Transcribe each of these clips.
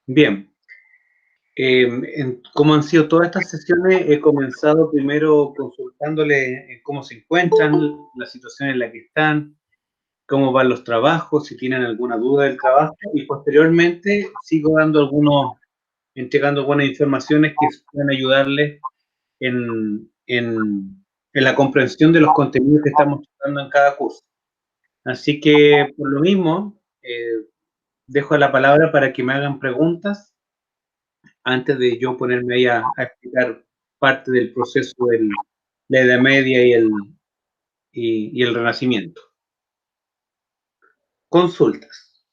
Bien. Cómo han sido todas estas sesiones, he comenzado primero consultándole cómo se encuentran, la situación en la que están, cómo van los trabajos, si tienen alguna duda del trabajo, y posteriormente sigo entregando algunas informaciones que puedan ayudarles en la comprensión de los contenidos que estamos tratando en cada curso. Así que, por lo mismo, dejo la palabra para que me hagan preguntas antes de yo ponerme ahí a explicar parte del proceso de la Edad Media y el Renacimiento. Consultas.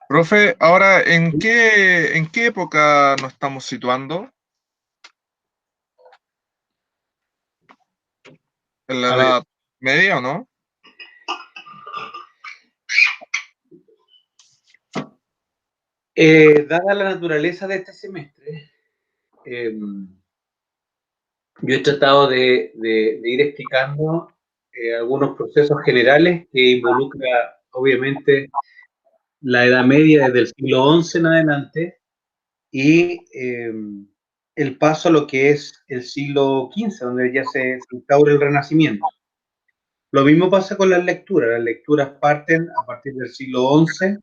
Profe, ahora, ¿en qué época nos estamos situando? ¿En la A ver, Edad Media o no? dada la naturaleza de este semestre, yo he tratado de ir explicando algunos procesos generales que involucra, obviamente, la Edad Media desde el siglo XI en adelante y el paso a lo que es el siglo XV, donde ya se instaura el Renacimiento. Lo mismo pasa con las lecturas parten a partir del siglo XI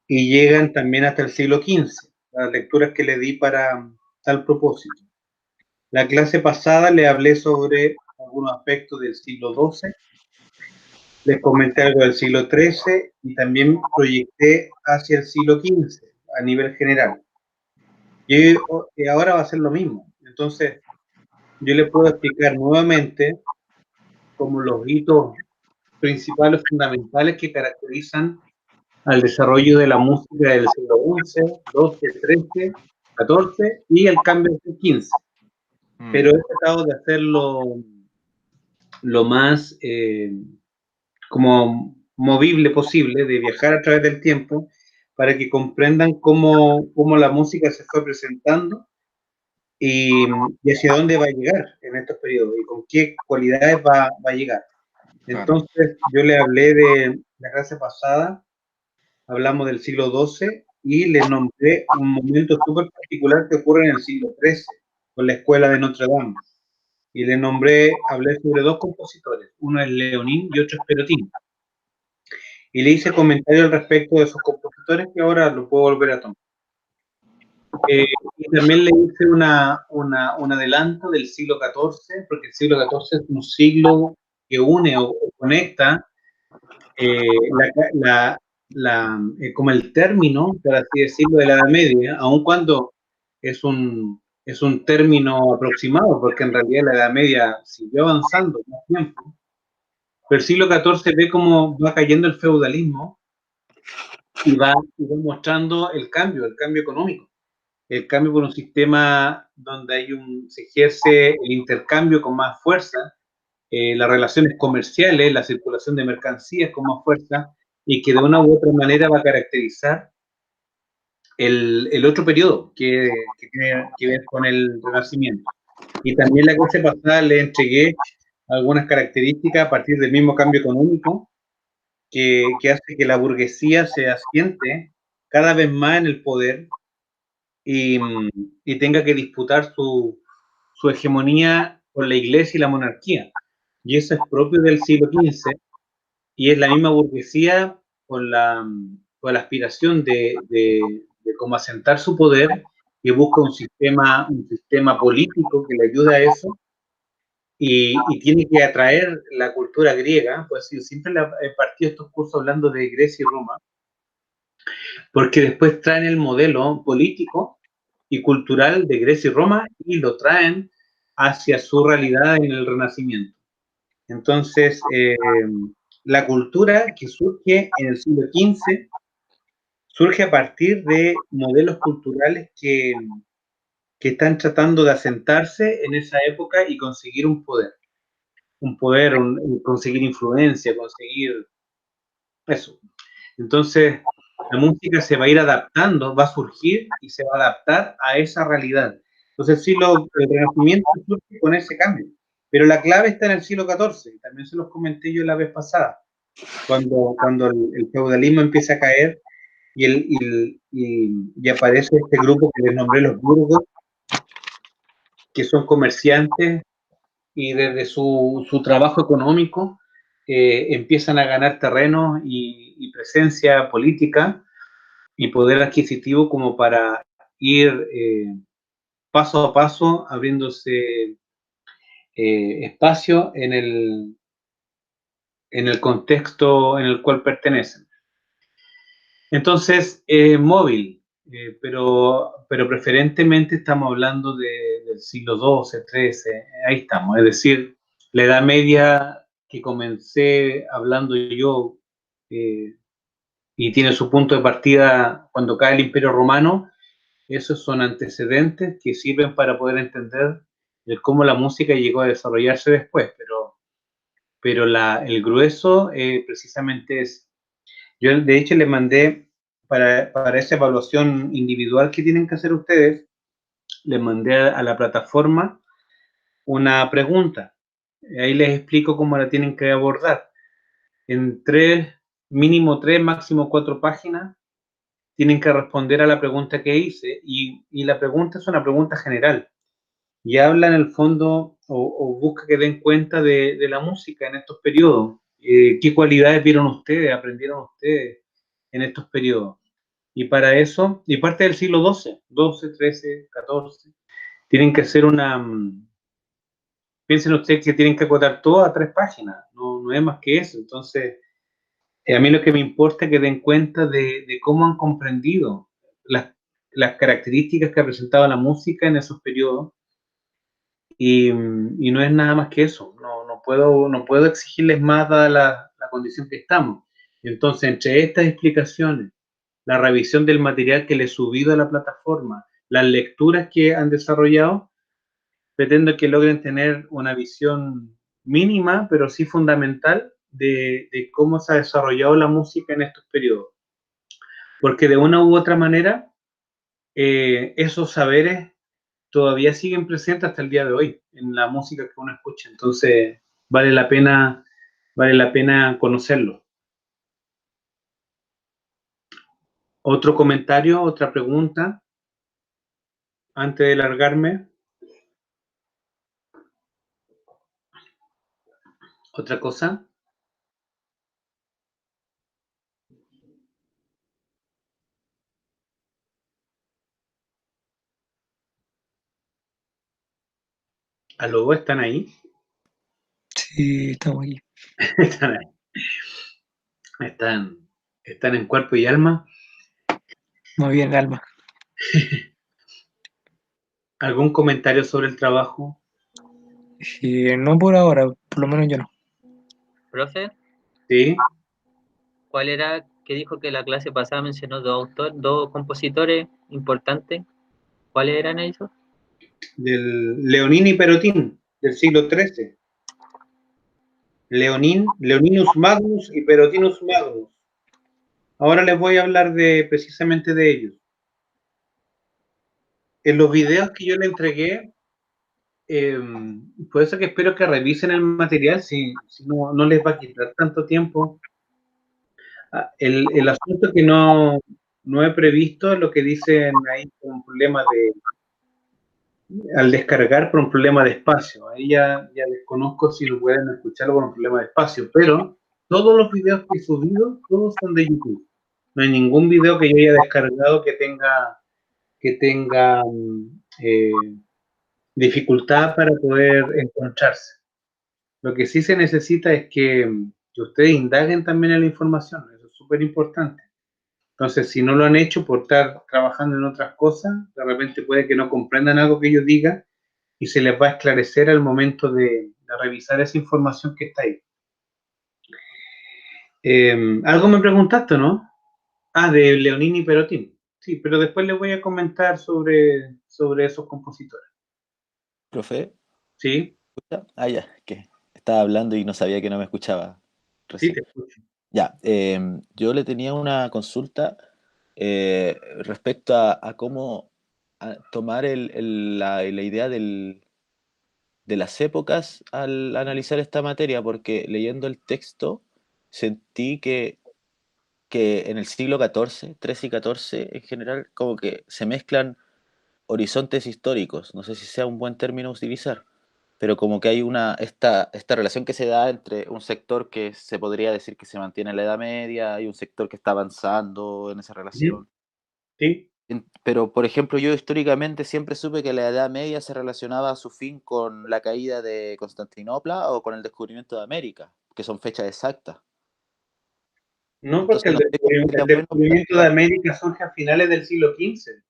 y llegan también hasta el siglo XV, las lecturas que le di para tal propósito. La clase pasada le hablé sobre algunos aspectos del siglo XII, les comenté algo del siglo XIII y también proyecté hacia el siglo XV a nivel general. Y ahora va a ser lo mismo. Entonces, yo le puedo explicar nuevamente como los hitos principales fundamentales que caracterizan al desarrollo de la música del siglo XI, XII, XIII, XIV y el cambio del XV. Pero he tratado de hacerlo lo más como movible posible, de viajar a través del tiempo, para que comprendan cómo la música se fue presentando y hacia dónde va a llegar en estos periodos y con qué cualidades va a llegar. Claro. Entonces, yo le hablé de la clase pasada, hablamos del siglo XII y le nombré un momento súper particular que ocurre en el siglo XIII, con la escuela de Notre Dame. Y hablé sobre dos compositores, uno es Leonín y otro es Perotín. Y le hice comentarios al respecto de esos compositores que ahora lo puedo volver a tomar. Y también le hice un adelanto del siglo XIV, porque el siglo XIV es un siglo que une o conecta como el término, por así decirlo, de la Edad Media, aun cuando es un término aproximado, porque en realidad la Edad Media siguió avanzando más tiempo. Pero el siglo XIV ve cómo va cayendo el feudalismo y va mostrando el cambio económico, el cambio por un sistema donde se ejerce el intercambio con más fuerza, las relaciones comerciales, la circulación de mercancías con más fuerza, y que de una u otra manera va a caracterizar el otro periodo que tiene que ver con el Renacimiento. Y también la clase pasada le entregué algunas características a partir del mismo cambio económico que hace que la burguesía se asiente cada vez más en el poder y, y tenga que disputar su hegemonía con la iglesia y la monarquía. Y eso es propio del siglo XV y es la misma burguesía con la aspiración de cómo asentar su poder, que busca un sistema político que le ayude a eso, y tiene que atraer la cultura griega. Pues yo siempre he partido estos cursos hablando de Grecia y Roma, porque después traen el modelo político y cultural de Grecia y Roma y lo traen hacia su realidad en el Renacimiento. Entonces, la cultura que surge en el siglo XV surge a partir de modelos culturales que están tratando de asentarse en esa época y conseguir conseguir influencia, conseguir eso. Entonces, la música se va a ir adaptando, va a surgir y se va a adaptar a esa realidad. Entonces el Renacimiento surge con ese cambio. Pero la clave está en el siglo XIV, también se los comenté yo la vez pasada, cuando el feudalismo empieza a caer y aparece este grupo que les nombré los burgos, que son comerciantes y desde su trabajo económico empiezan a ganar terreno y presencia política y poder adquisitivo como para ir paso a paso abriéndose espacio en el contexto en el cual pertenecen. Entonces, móvil, pero preferentemente estamos hablando del siglo XII, XIII, ahí estamos, es decir, la Edad Media que comencé hablando yo eh, y tiene su punto de partida cuando cae el Imperio Romano, esos son antecedentes que sirven para poder entender cómo la música llegó a desarrollarse después, pero el grueso precisamente es, yo de hecho les mandé para esa evaluación individual que tienen que hacer ustedes, les mandé a la plataforma una pregunta, ahí les explico cómo la tienen que abordar, en mínimo tres, máximo 4 páginas, tienen que responder a la pregunta que hice y la pregunta es una pregunta general y habla en el fondo o busca que den cuenta de la música en estos periodos. ¿Qué cualidades vieron ustedes, aprendieron ustedes en estos periodos? Y para eso, y parte del siglo XII, XII, XIII, XIV, tienen que hacer piensen ustedes que tienen que acotar todo a 3 páginas, no es más que eso. Entonces, a mí lo que me importa es que den cuenta de cómo han comprendido las características que ha presentado la música en esos periodos y no es nada más que eso. No puedo exigirles más dada la condición que estamos. Entonces, entre estas explicaciones, la revisión del material que les he subido a la plataforma, las lecturas que han desarrollado, pretendo que logren tener una visión mínima, pero sí fundamental, de cómo se ha desarrollado la música en estos periodos. Porque de una u otra manera, esos saberes todavía siguen presentes hasta el día de hoy en la música que uno escucha. Entonces, vale la pena conocerlo. Otro comentario, otra pregunta, antes de largarme. Otra cosa. ¿Aló? ¿Están ahí? Sí, estamos aquí. Están ahí. Están en cuerpo y alma. Muy bien, el alma. ¿Algún comentario sobre el trabajo? No por ahora, por lo menos yo no. Profe, Sí. ¿cuál era que dijo que la clase pasada mencionó dos compositores importantes? ¿Cuáles eran esos? Del Leonín y Perotín, del siglo XIII. Leoninus Magnus y Perotinus Magnus. Ahora les voy a hablar precisamente de ellos. En los videos que yo le entregué, por eso que espero que revisen el material, si no les va a quitar tanto tiempo. El asunto que no he previsto es lo que dicen ahí, un problema al descargar por un problema de espacio. Ahí ya desconozco si lo pueden escucharlo por un problema de espacio, pero todos los videos que he subido, todos son de YouTube. No hay ningún video que yo haya descargado que tenga dificultad para poder encontrarse. Lo que sí se necesita es que ustedes indaguen también en la información, eso es súper importante. Entonces, si no lo han hecho por estar trabajando en otras cosas, de repente puede que no comprendan algo que yo diga y se les va a esclarecer al momento de revisar esa información que está ahí. Algo me preguntaste, ¿no? De Leonini y Perotín. Sí, pero después les voy a comentar sobre esos compositores. Profe, ¿Sí? ¿escucha? Ya, que estaba hablando y no sabía que no me escuchaba Sí, recién. te escucho. Ya, yo le tenía una consulta respecto a cómo tomar la idea de las épocas al analizar esta materia, porque leyendo el texto sentí que en el siglo XIV, XIII y XIV en general, como que se mezclan horizontes históricos. No sé si sea un buen término a utilizar, pero como que hay esta relación que se da entre un sector que se podría decir que se mantiene en la Edad Media y un sector que está avanzando en esa relación. Sí. Pero, por ejemplo, yo históricamente siempre supe que la Edad Media se relacionaba a su fin con la caída de Constantinopla o con el descubrimiento de América, que son fechas exactas. No, porque Entonces, no sé cómo el sería bueno descubrimiento de América surge a finales del siglo XV.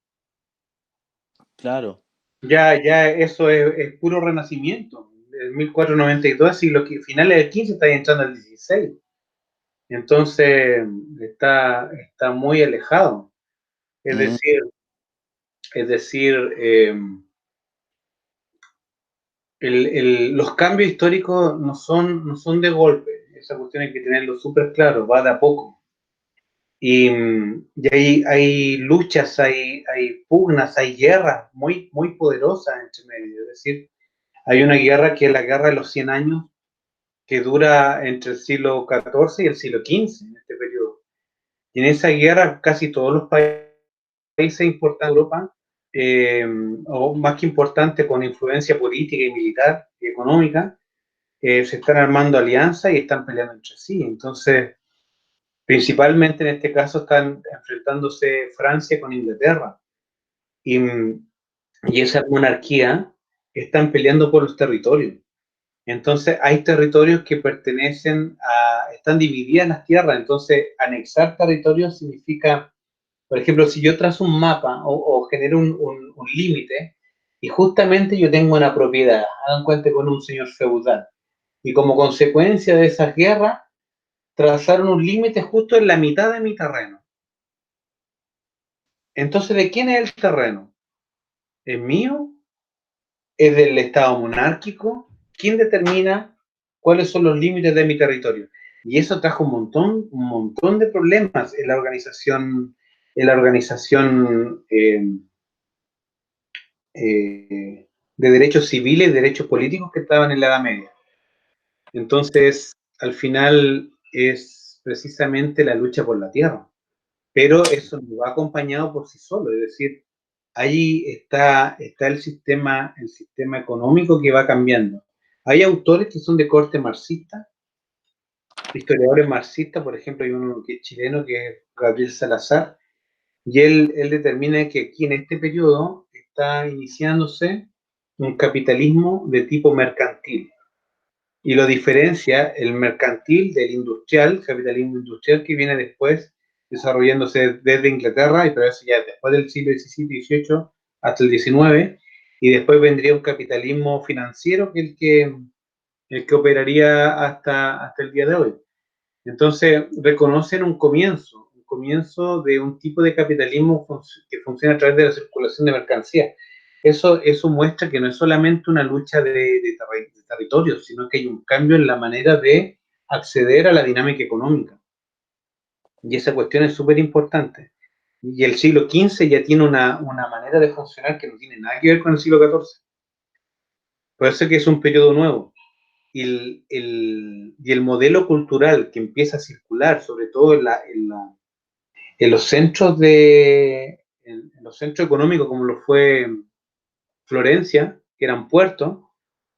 claro. Ya eso es puro renacimiento. En 1492, finales del XV está entrando al XVI. Entonces está muy alejado. Es Mm, decir, los cambios históricos no son de golpe. Esa cuestión hay que tenerlo súper claro, va de a poco. Y hay luchas, hay pugnas, hay guerras muy poderosas entre medio. Es decir, hay una guerra que es la guerra de los 100 años, que dura entre el siglo XIV y el siglo XV, en este periodo. Y en esa guerra casi todos los países importantes de Europa, o más que importantes con influencia política y militar y económica, se están armando alianzas y están peleando entre sí. Entonces, principalmente en este caso están enfrentándose Francia con Inglaterra. Y, y esa monarquía están peleando por los territorios. Entonces hay territorios que están divididas las tierras, entonces anexar territorios significa, por ejemplo, si yo trazo un mapa o genero un límite, y justamente yo tengo una propiedad, hagan cuenta con un señor feudal, y como consecuencia de esas guerras, trazaron un límite justo en la mitad de mi terreno. Entonces, ¿de quién es el terreno? ¿Es mío? ¿Es del Estado monárquico? ¿Quién determina cuáles son los límites de mi territorio? Y eso trajo un montón de problemas en la organización, de derechos civiles y derechos políticos que estaban en la Edad Media. Entonces, al final es precisamente la lucha por la tierra, pero eso no va acompañado por sí solo, es decir, ahí está el sistema económico que va cambiando. Hay autores que son de corte marxista, historiadores marxistas, por ejemplo, hay uno que es chileno, que es Gabriel Salazar, y él determina que aquí en este periodo está iniciándose un capitalismo de tipo mercantil, y lo diferencia el mercantil del industrial, capitalismo industrial, que viene después desarrollándose desde Inglaterra, y pero eso ya después del siglo XVII y XVIII hasta el XIX, y después vendría un capitalismo financiero que el que operaría hasta el día de hoy. Entonces, reconocen un comienzo de un tipo de capitalismo que funciona a través de la circulación de mercancías. Eso muestra que no es solamente una lucha de territorios, sino que hay un cambio en la manera de acceder a la dinámica económica. Y esa cuestión es súper importante. Y el siglo XV ya tiene una manera de funcionar que no tiene nada que ver con el siglo XIV. Por eso que es un periodo nuevo. Y el modelo cultural que empieza a circular, sobre todo en los centros en los centros económicos, como lo fue Florencia, que eran puertos,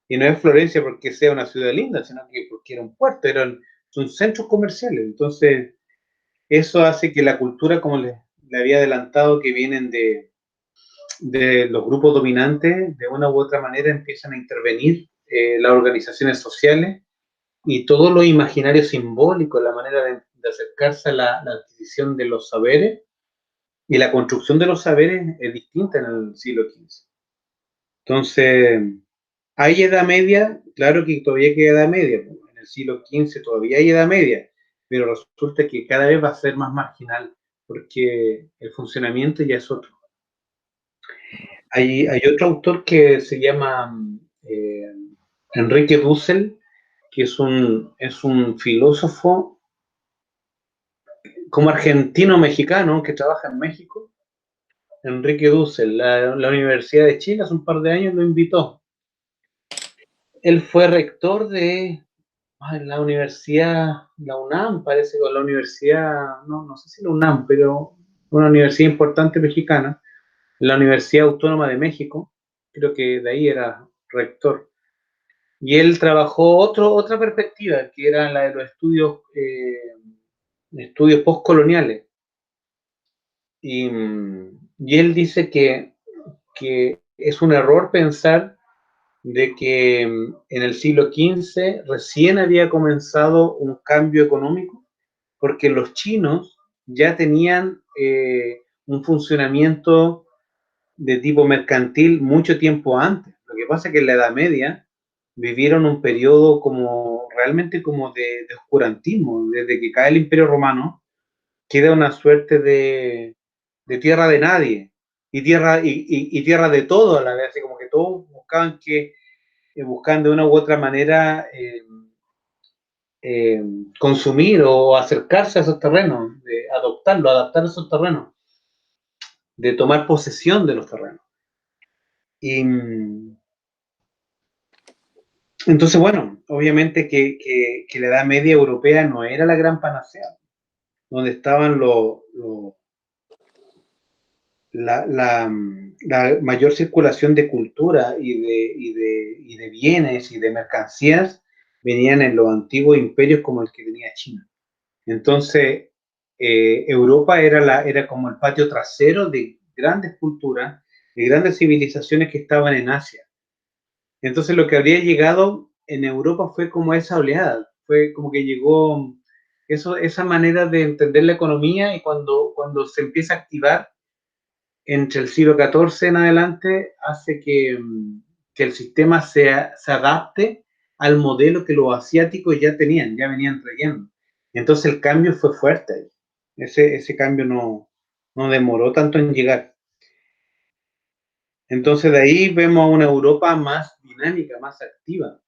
y no es Florencia porque sea una ciudad linda, sino que porque era un puerto, son centros comerciales. Entonces, eso hace que la cultura, como le había adelantado, que vienen de los grupos dominantes, de una u otra manera empiezan a intervenir las organizaciones sociales y todo lo imaginario simbólico, la manera de acercarse a la adquisición de los saberes, y la construcción de los saberes es distinta en el siglo XV. Entonces, hay Edad Media, claro que todavía queda Edad Media, en el siglo XV todavía hay Edad Media, pero resulta que cada vez va a ser más marginal, porque el funcionamiento ya es otro. Hay otro autor que se llama Enrique Dussel, que es un filósofo como argentino-mexicano que trabaja en México. Enrique Dussel, la Universidad de Chile hace un par de años lo invitó. Él fue rector de la universidad, la UNAM, parece, o la universidad, no sé si la UNAM, pero una universidad importante mexicana, la Universidad Autónoma de México, creo que de ahí era rector. Y él trabajó otra perspectiva, que era la de los estudios postcoloniales. Y él dice que es un error pensar de que en el siglo XV recién había comenzado un cambio económico, porque los chinos ya tenían un funcionamiento de tipo mercantil mucho tiempo antes. Lo que pasa es que en la Edad Media vivieron un periodo realmente como de oscurantismo. Desde que cae el Imperio Romano, queda una suerte de tierra de nadie y tierra de todo a la vez, así como que todos buscan de una u otra manera consumir o acercarse a esos terrenos, de adaptar esos terrenos, de tomar posesión de los terrenos. Y entonces, bueno, obviamente que la Edad Media europea no era la gran panacea, donde estaban la mayor circulación de cultura y de bienes y de mercancías venían en los antiguos imperios como el que tenía China. Entonces, Europa era como el patio trasero de grandes culturas, de grandes civilizaciones que estaban en Asia. Entonces, lo que habría llegado en Europa fue como esa oleada, fue como que llegó esa manera de entender la economía, y cuando se empieza a activar entre el siglo XIV en adelante, hace que el sistema se adapte al modelo que los asiáticos ya venían trayendo. Entonces el cambio fue fuerte. Ese cambio no demoró tanto en llegar. Entonces de ahí vemos una Europa más dinámica, más activa.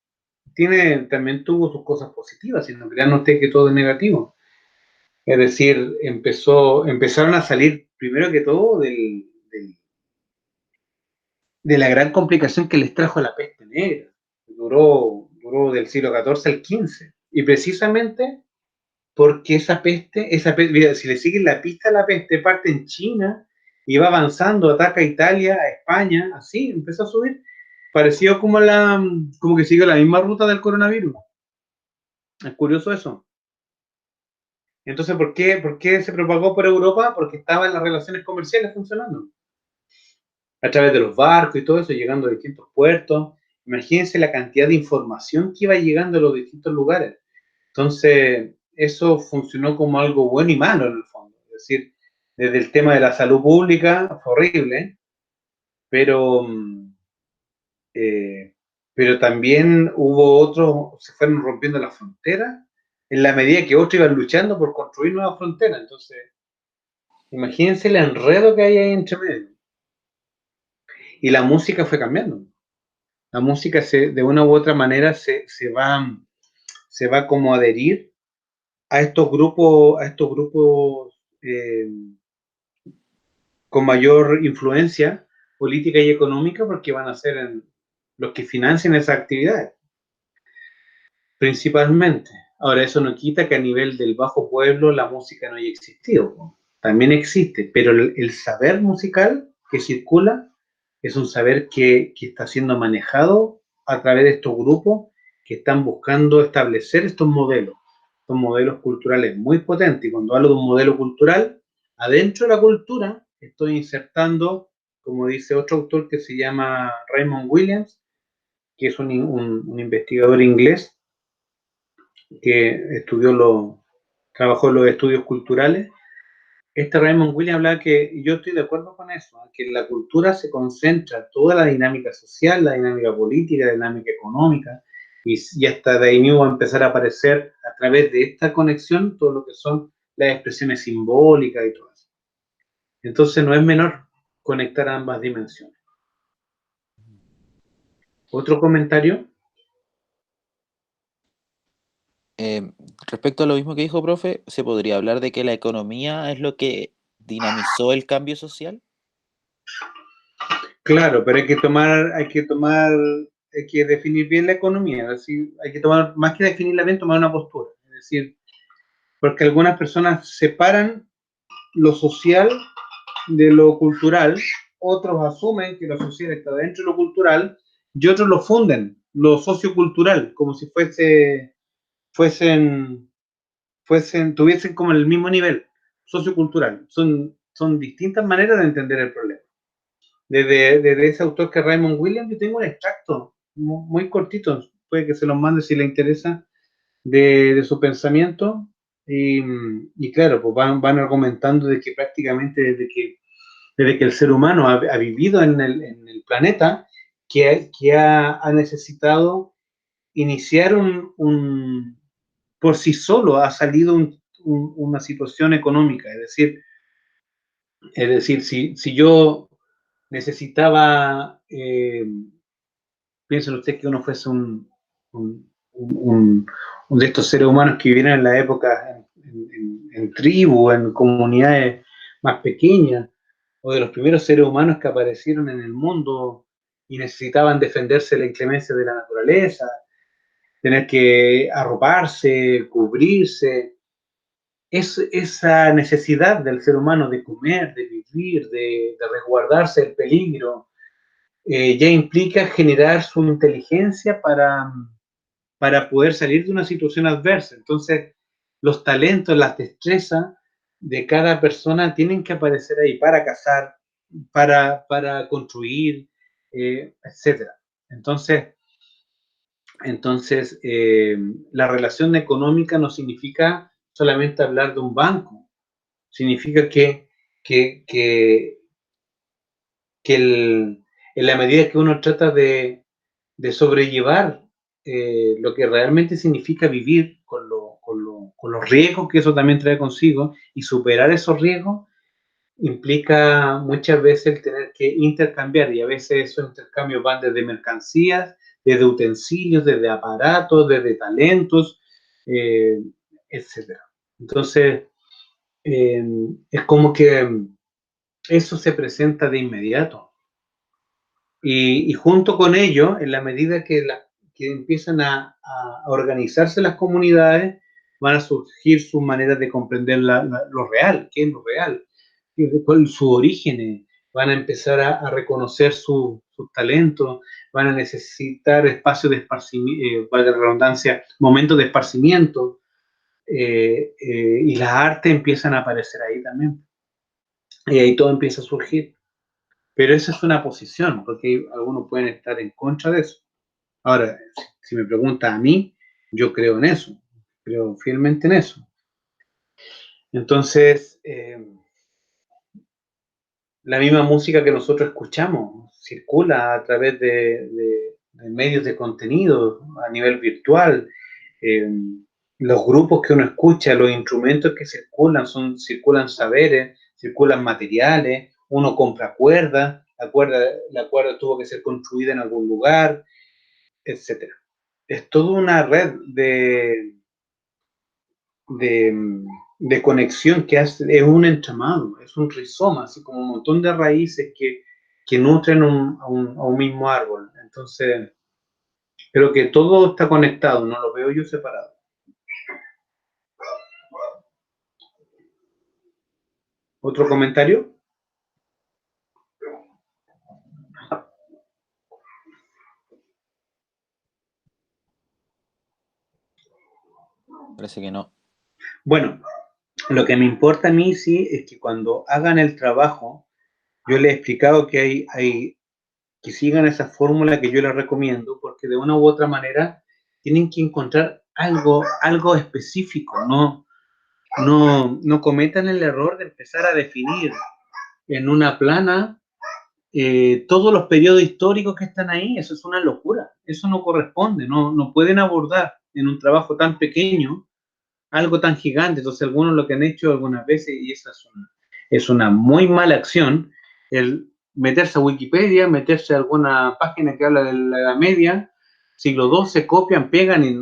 También tuvo sus cosas positivas, si no crean ustedes que todo es negativo. Es decir, empezaron a salir primero que todo de la gran complicación que les trajo la peste negra. Duró del siglo XIV al XV. Y precisamente porque esa peste, mira, si le siguen la pista a la peste, parte en China y va avanzando, ataca a Italia, a España, así, empezó a subir. Parecido como que sigue la misma ruta del coronavirus. Es curioso eso. Entonces, ¿por qué se propagó por Europa? Porque estaban las relaciones comerciales funcionando. A través de los barcos y todo eso, llegando a distintos puertos. Imagínense la cantidad de información que iba llegando a los distintos lugares. Entonces, eso funcionó como algo bueno y malo en el fondo. Es decir, desde el tema de la salud pública, fue horrible, pero también hubo otros, se fueron rompiendo las fronteras en la medida que otros iban luchando por construir nuevas fronteras. Entonces, imagínense el enredo que hay ahí entre medio. Y la música fue cambiando. La música de una u otra manera se va como a adherir a estos grupos con mayor influencia política y económica, porque van a ser los que financian esas actividades, principalmente. Ahora, eso no quita que a nivel del bajo pueblo la música no haya existido. También existe, pero el saber musical que circula es un saber que está siendo manejado a través de estos grupos que están buscando establecer estos modelos culturales muy potentes. Y cuando hablo de un modelo cultural, adentro de la cultura estoy insertando, como dice otro autor que se llama Raymond Williams, que es un investigador inglés que trabajó en los estudios culturales. Raymond Williams hablaba que, yo estoy de acuerdo con eso, que en la cultura se concentra toda la dinámica social, la dinámica política, la dinámica económica, y hasta de ahí mismo va a empezar a aparecer a través de esta conexión todo lo que son las expresiones simbólicas y todo eso. Entonces no es menor conectar ambas dimensiones. ¿Otro comentario? Respecto a lo mismo que dijo, profe, ¿se podría hablar de que la economía es lo que dinamizó el cambio social? Claro, pero hay que definir bien la economía, es decir, hay que tomar, más que definirla bien, tomar una postura. Es decir, porque algunas personas separan lo social de lo cultural, otros asumen que lo social está dentro de lo cultural y otros lo funden, lo sociocultural, como si tuviesen como el mismo nivel sociocultural. Son distintas maneras de entender el problema. Desde ese autor que es Raymond Williams, yo tengo un extracto muy cortito, puede que se los mande si le interesa, de su pensamiento. Y claro, pues van argumentando de que prácticamente desde que el ser humano ha vivido en el planeta, que ha necesitado iniciar por sí solo, ha salido una situación económica. Es decir, si yo necesitaba, piensen ustedes que uno fuese un de estos seres humanos que vivieran en la época en tribu, en comunidades más pequeñas, o de los primeros seres humanos que aparecieron en el mundo y necesitaban defenderse de la inclemencia de la naturaleza, tener que arroparse, cubrirse. Esa necesidad del ser humano de comer, de vivir, de resguardarse del peligro, ya implica generar su inteligencia para poder salir de una situación adversa. Entonces, los talentos, las destrezas de cada persona tienen que aparecer ahí para cazar, para construir, etc. Entonces, la relación económica no significa solamente hablar de un banco, significa que en la medida que uno trata de sobrellevar lo que realmente significa vivir con los riesgos que eso también trae consigo y superar esos riesgos, implica muchas veces el tener que intercambiar, y a veces esos intercambios van desde mercancías, desde utensilios, desde aparatos, desde talentos, etc. Entonces, es como que eso se presenta de inmediato. Y junto con ello, en la medida que empiezan a organizarse las comunidades, van a surgir sus maneras de comprender lo real, qué es lo real, sus orígenes, van a empezar a reconocer sus talentos, van a necesitar espacios de esparcimiento, valga la redundancia, momentos de esparcimiento, y las artes empiezan a aparecer ahí también. Y ahí todo empieza a surgir. Pero esa es una posición, porque algunos pueden estar en contra de eso. Ahora, si me pregunta a mí, yo creo en eso, creo fielmente en eso. Entonces, la misma música que nosotros escuchamos circula a través de medios de contenido a nivel virtual. Los grupos que uno escucha, los instrumentos que circulan saberes, circulan materiales, uno compra cuerdas, la cuerda tuvo que ser construida en algún lugar, etc. Es toda una red de conexión que es un entramado, es un rizoma, así como un montón de raíces que nutren a un mismo árbol. Entonces, creo que todo está conectado, no lo veo yo separado. ¿Otro comentario? Parece que no. Bueno, lo que me importa a mí sí es que cuando hagan el trabajo, yo les he explicado que que sigan esa fórmula que yo les recomiendo, porque de una u otra manera tienen que encontrar algo específico, no cometan el error de empezar a definir en una plana todos los periodos históricos que están ahí. Eso es una locura, eso no corresponde, no pueden abordar en un trabajo tan pequeño algo tan gigante. Entonces algunos lo que han hecho algunas veces, y esa es una muy mala acción, el meterse a Wikipedia, meterse a alguna página que habla de la Edad Media, siglo II, se copian, pegan y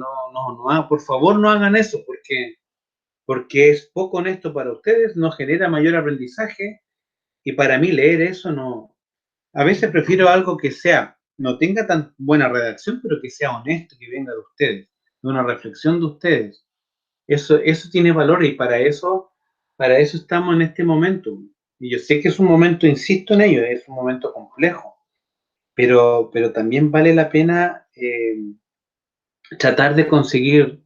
por favor no hagan eso, porque es poco honesto para ustedes, no genera mayor aprendizaje, y para mí leer eso no a veces prefiero algo que sea, no tenga tan buena redacción, pero que sea honesto, que venga de ustedes, de una reflexión de ustedes. Eso tiene valor y para eso estamos en este momento. Y yo sé que es un momento, insisto en ello, es un momento complejo, pero también vale la pena tratar de conseguir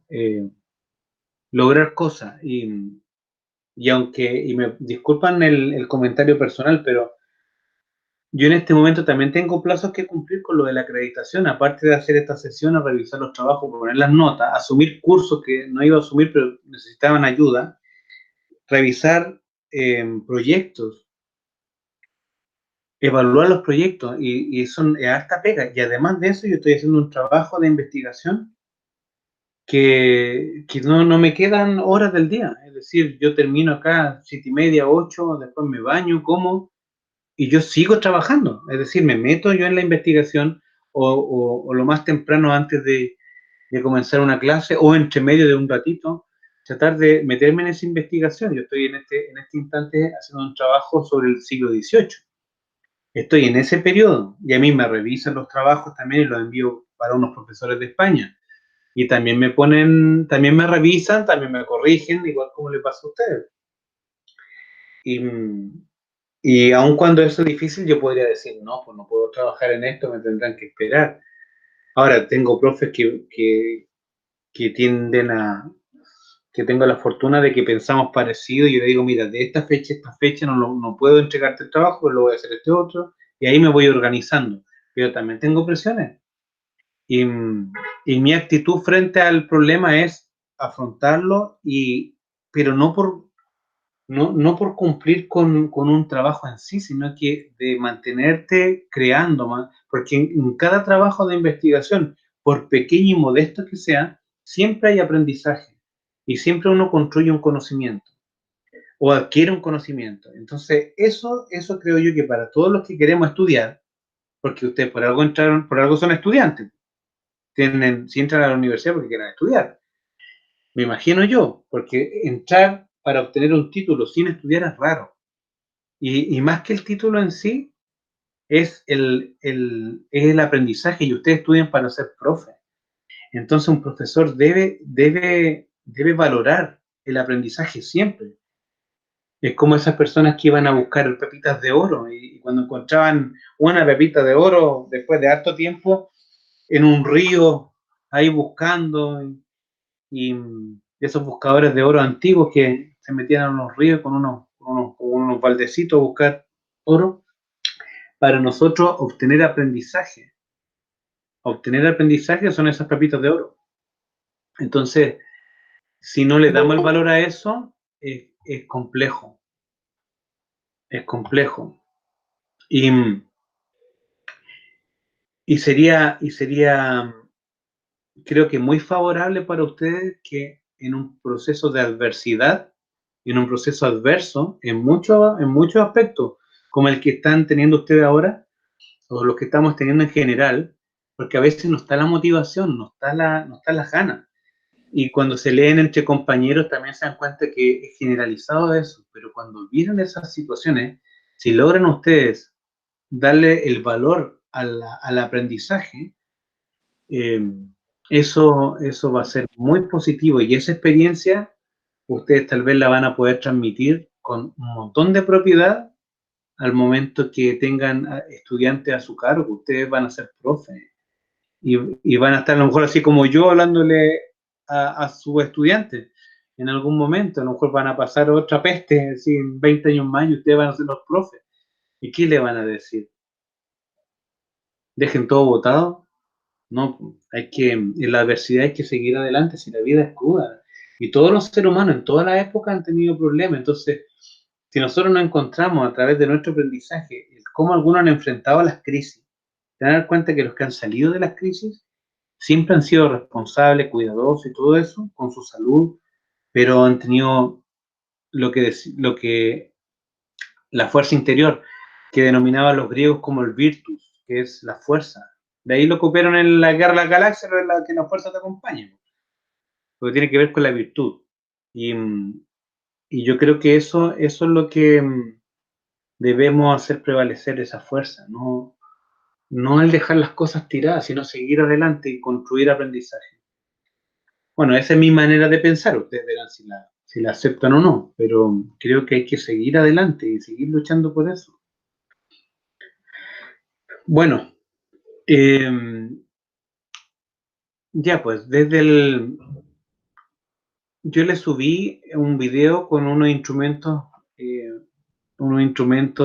lograr cosas. Y aunque, y me disculpan el comentario personal, pero yo en este momento también tengo plazos que cumplir con lo de la acreditación, aparte de hacer esta sesión, a revisar los trabajos, poner las notas, asumir cursos que no iba a asumir, pero necesitaban ayuda, revisar proyectos, evaluar los proyectos, y son harta pega. Y además de eso, yo estoy haciendo un trabajo de investigación que no me quedan horas del día. Es decir, yo termino acá 7:30, 8, después me baño, como, y yo sigo trabajando. Es decir, me meto yo en la investigación o lo más temprano antes de comenzar una clase o entre medio de un ratito, tratar de meterme en esa investigación. Yo estoy en este instante haciendo un trabajo sobre el siglo XVIII. Estoy en ese periodo y a mí me revisan los trabajos también y los envío para unos profesores de España. Y también también me revisan, también me corrigen, igual como le pasa a ustedes. Y aun cuando eso es difícil, yo podría decir, no, pues no puedo trabajar en esto, me tendrán que esperar. Ahora, tengo profes que tienden que tengo la fortuna de que pensamos parecido, y yo le digo, mira, de esta fecha a esta fecha no puedo entregarte el trabajo, pero lo voy a hacer este otro, y ahí me voy organizando. Pero también tengo presiones. Y, y mi actitud frente al problema es afrontarlo, pero no por cumplir con un trabajo en sí, sino que de mantenerte creando, porque en cada trabajo de investigación, por pequeño y modesto que sea, siempre hay aprendizaje y siempre uno construye un conocimiento o adquiere un conocimiento. Entonces, eso creo yo que para todos los que queremos estudiar, porque ustedes por algo entraron, por algo son estudiantes, si entran a la universidad porque quieren estudiar, me imagino yo, porque entrar para obtener un título sin estudiar es raro. Y más que el título en sí, es el aprendizaje, y ustedes estudian para ser profe. Entonces un profesor debe valorar el aprendizaje siempre. Es como esas personas que iban a buscar pepitas de oro y cuando encontraban una pepita de oro después de harto tiempo en un río, ahí buscando, y esos buscadores de oro antiguos que se metían a los ríos con unos baldecitos a buscar oro, para nosotros obtener aprendizaje. Obtener aprendizaje son esas pepitas de oro. Entonces, si no le damos el valor a eso, es complejo. Es complejo. Y sería, creo que muy favorable para ustedes que en un proceso de adversidad, en un proceso adverso, en muchos aspectos, como el que están teniendo ustedes ahora, o los que estamos teniendo en general, porque a veces no está la motivación, no está la gana. Y cuando se leen entre compañeros también se dan cuenta que es generalizado eso, pero cuando vienen esas situaciones, si logran ustedes darle el valor al aprendizaje, eso va a ser muy positivo, y esa experiencia ustedes tal vez la van a poder transmitir con un montón de propiedad al momento que tengan estudiantes a su cargo. Ustedes van a ser profes y van a estar a lo mejor así como yo hablándole a sus estudiantes en algún momento. A lo mejor van a pasar otra peste, así en 20 años más, y ustedes van a ser los profes. ¿Y qué le van a decir? ¿Dejen todo botado? No, en la adversidad hay que seguir adelante, si la vida es cruda. Y todos los seres humanos en toda la época han tenido problemas. Entonces, si nosotros nos encontramos a través de nuestro aprendizaje cómo algunos han enfrentado las crisis, te vas a dar cuenta que los que han salido de las crisis siempre han sido responsables, cuidadosos y todo eso, con su salud, pero han tenido lo que la fuerza interior, que denominaban los griegos como el virtus, que es la fuerza. De ahí lo copiaron en la guerra de las galaxias, pero es la que la fuerza te acompaña, porque tiene que ver con la virtud. Y yo creo que eso es debemos hacer prevalecer esa fuerza, no el dejar las cosas tiradas, sino seguir adelante y construir aprendizaje. Bueno, esa es mi manera de pensar, ustedes verán si la aceptan o no, pero creo que hay que seguir adelante y seguir luchando por eso. Bueno, ya pues, yo le subí un video con unos instrumentos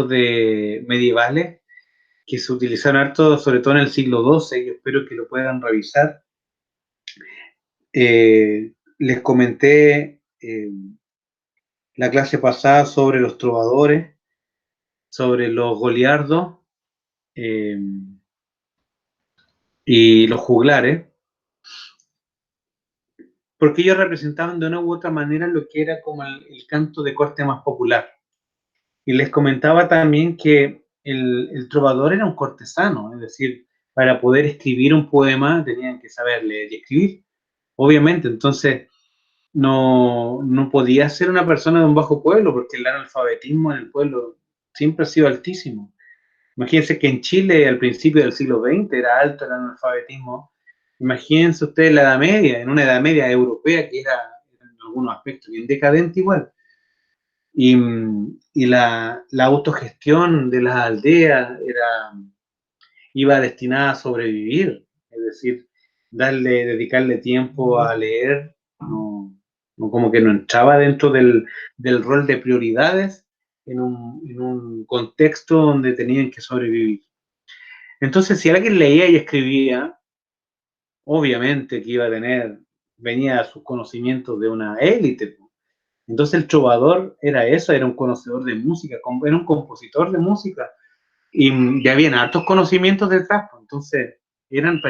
medievales que se utilizaron harto, sobre todo en el siglo XII, yo espero que lo puedan revisar. Les comenté la clase pasada sobre los trovadores, sobre los goliardos y los juglares, porque ellos representaban de una u otra manera lo que era como el canto de corte más popular. Y les comentaba también que el trovador era un cortesano, es decir, para poder escribir un poema tenían que saber leer y escribir, obviamente. Entonces no podía ser una persona de un bajo pueblo, porque el analfabetismo en el pueblo siempre ha sido altísimo. Imagínense que en Chile al principio del siglo XX era alto el analfabetismo. Imagínense ustedes la Edad Media, en una Edad Media europea que era en algunos aspectos bien decadente igual. Y la autogestión de las aldeas iba destinada a sobrevivir, es decir, dedicarle tiempo a leer, como que no entraba dentro del rol de prioridades en un contexto donde tenían que sobrevivir. Entonces, si alguien leía y escribía, obviamente que venía a sus conocimientos de una élite. Entonces el trovador era eso, era un conocedor de música, era un compositor de música, y ya habían hartos conocimientos detrás, entonces eran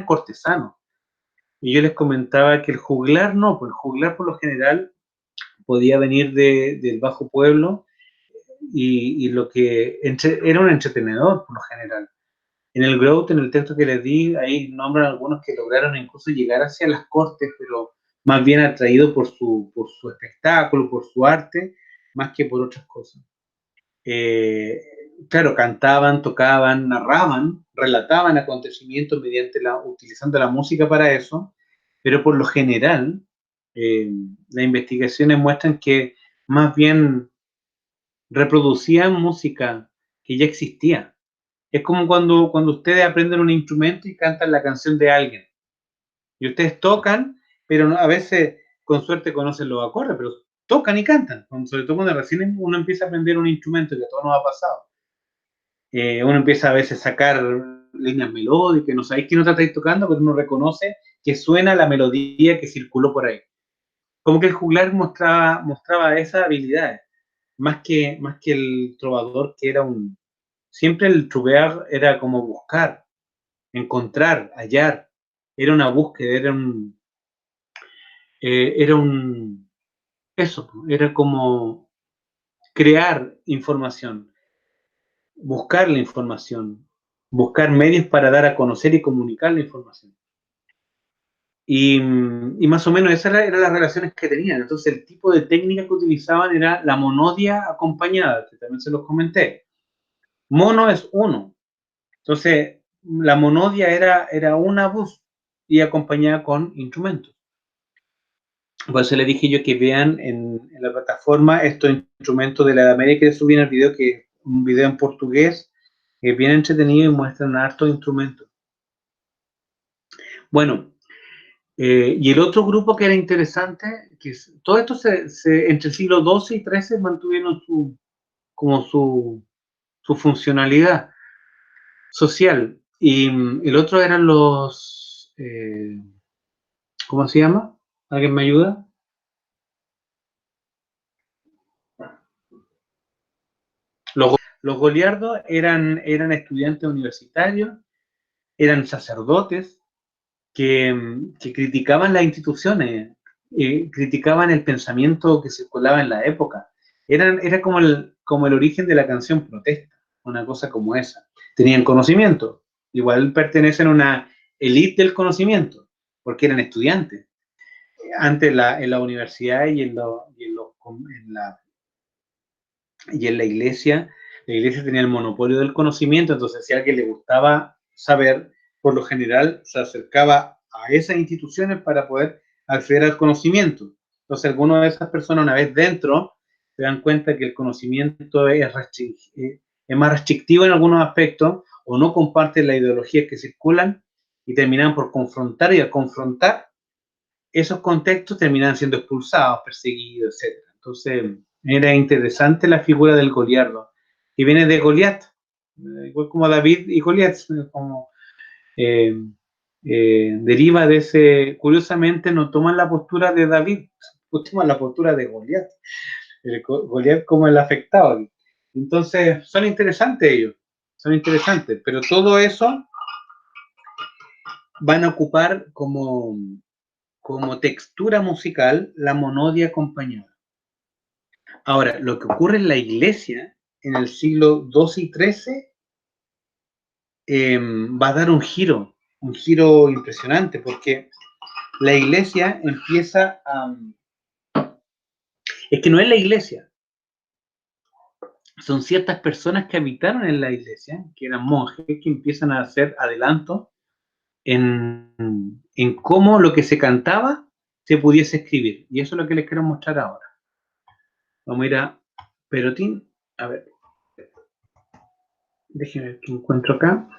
cortesanos. Y yo les comentaba que el juglar no, pues el juglar por lo general podía venir del bajo pueblo y lo que era un entretenedor por lo general. En el Growth, en el texto que les di, ahí nombran algunos que lograron incluso llegar hacia las cortes, pero más bien atraído por su espectáculo, por su arte, más que por otras cosas. Claro, cantaban, tocaban, narraban, relataban acontecimientos utilizando la música para eso, pero por lo general, las investigaciones muestran que más bien reproducían música que ya existía. Es como cuando ustedes aprenden un instrumento y cantan la canción de alguien. Y ustedes tocan, pero a veces con suerte conocen los acordes, pero tocan y cantan. Sobre todo cuando recién uno empieza a aprender un instrumento, que a todos nos ha pasado. Uno empieza a veces a sacar líneas melódicas, no sabéis qué nota estáis tocando, pero uno reconoce que suena la melodía que circuló por ahí. Como que el juglar mostraba esas habilidades, más que el trovador, que era siempre el trouvear era como buscar, encontrar, hallar, era una búsqueda, era como crear información, buscar la información, buscar medios para dar a conocer y comunicar la información. Y más o menos esas eran las relaciones que tenían. Entonces el tipo de técnica que utilizaban era la monodia acompañada, que también se los comenté. Mono es uno. Entonces la monodia era una voz y acompañada con instrumentos. Por eso le dije yo que vean en la plataforma estos instrumentos de la Edad Media que subí en el video, que es un video en portugués, que es bien entretenido y muestran hartos instrumentos. Bueno, y el otro grupo que era interesante, que todo esto entre el siglo XII y XIII mantuvieron su funcionalidad social. Y el otro eran los, ¿cómo se llama? ¿Alguien me ayuda? Los goliardos eran estudiantes universitarios, eran sacerdotes que criticaban las instituciones, criticaban el pensamiento que circulaba en la época. Era como el origen de la canción protesta, una cosa como esa. Tenían conocimiento, igual pertenecen a una élite del conocimiento, porque eran estudiantes. Antes en la universidad y en y en la iglesia tenía el monopolio del conocimiento, entonces si a alguien le gustaba saber, por lo general se acercaba a esas instituciones para poder acceder al conocimiento. Entonces algunas de esas personas, una vez dentro, se dan cuenta que el conocimiento es más restrictivo en algunos aspectos, o no comparten las ideologías que circulan, y terminan por confrontar, y al confrontar esos contextos terminan siendo expulsados, perseguidos, etc. Entonces, era interesante la figura del Goliardo, que viene de Goliat, igual como David y Goliat, como deriva de ese. Curiosamente, no toman la postura de David, toman la postura de Goliat, Goliat como el afectado. Entonces, son interesantes ellos, son interesantes, pero todo eso van a ocupar como textura musical la monodia acompañada. Ahora, lo que ocurre en la iglesia en el siglo XII y XIII va a dar un giro impresionante, porque la iglesia empieza a... Es que no es la iglesia, son ciertas personas que habitaron en la iglesia, que eran monjes, que empiezan a hacer adelantos en cómo lo que se cantaba se pudiese escribir. Y eso es lo que les quiero mostrar ahora. Vamos a ir a Perotín. A ver. Déjenme ver qué encuentro acá.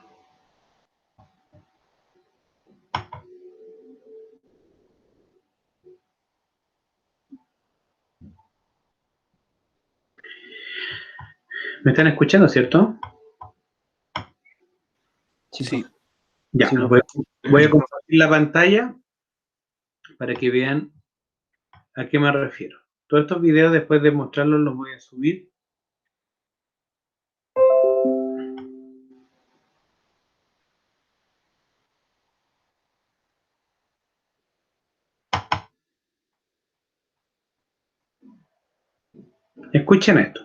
¿Me están escuchando, cierto? Sí. Ya, Sí, voy a compartir la pantalla para que vean a qué me refiero. Todos estos videos, después de mostrarlos, los voy a subir. Escuchen esto.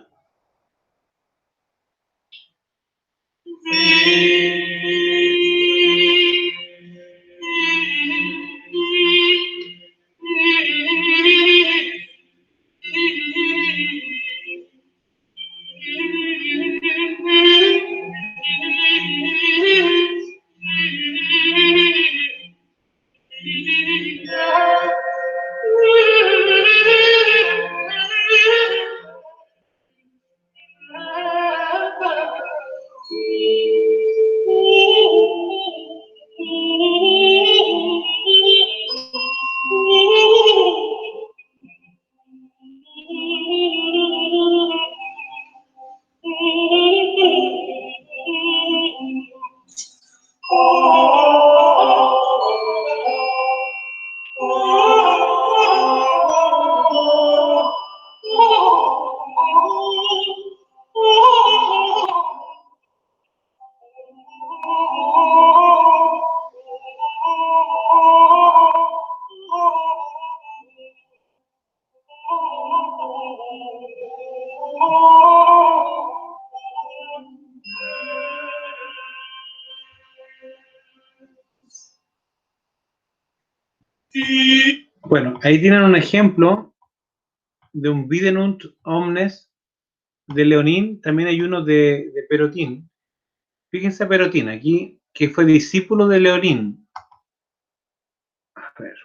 Bueno, ahí tienen un ejemplo de un Videnunt Omnes de Leonín. También hay uno de Perotín. Fíjense a Perotín aquí, que fue discípulo de Leonín. A ver.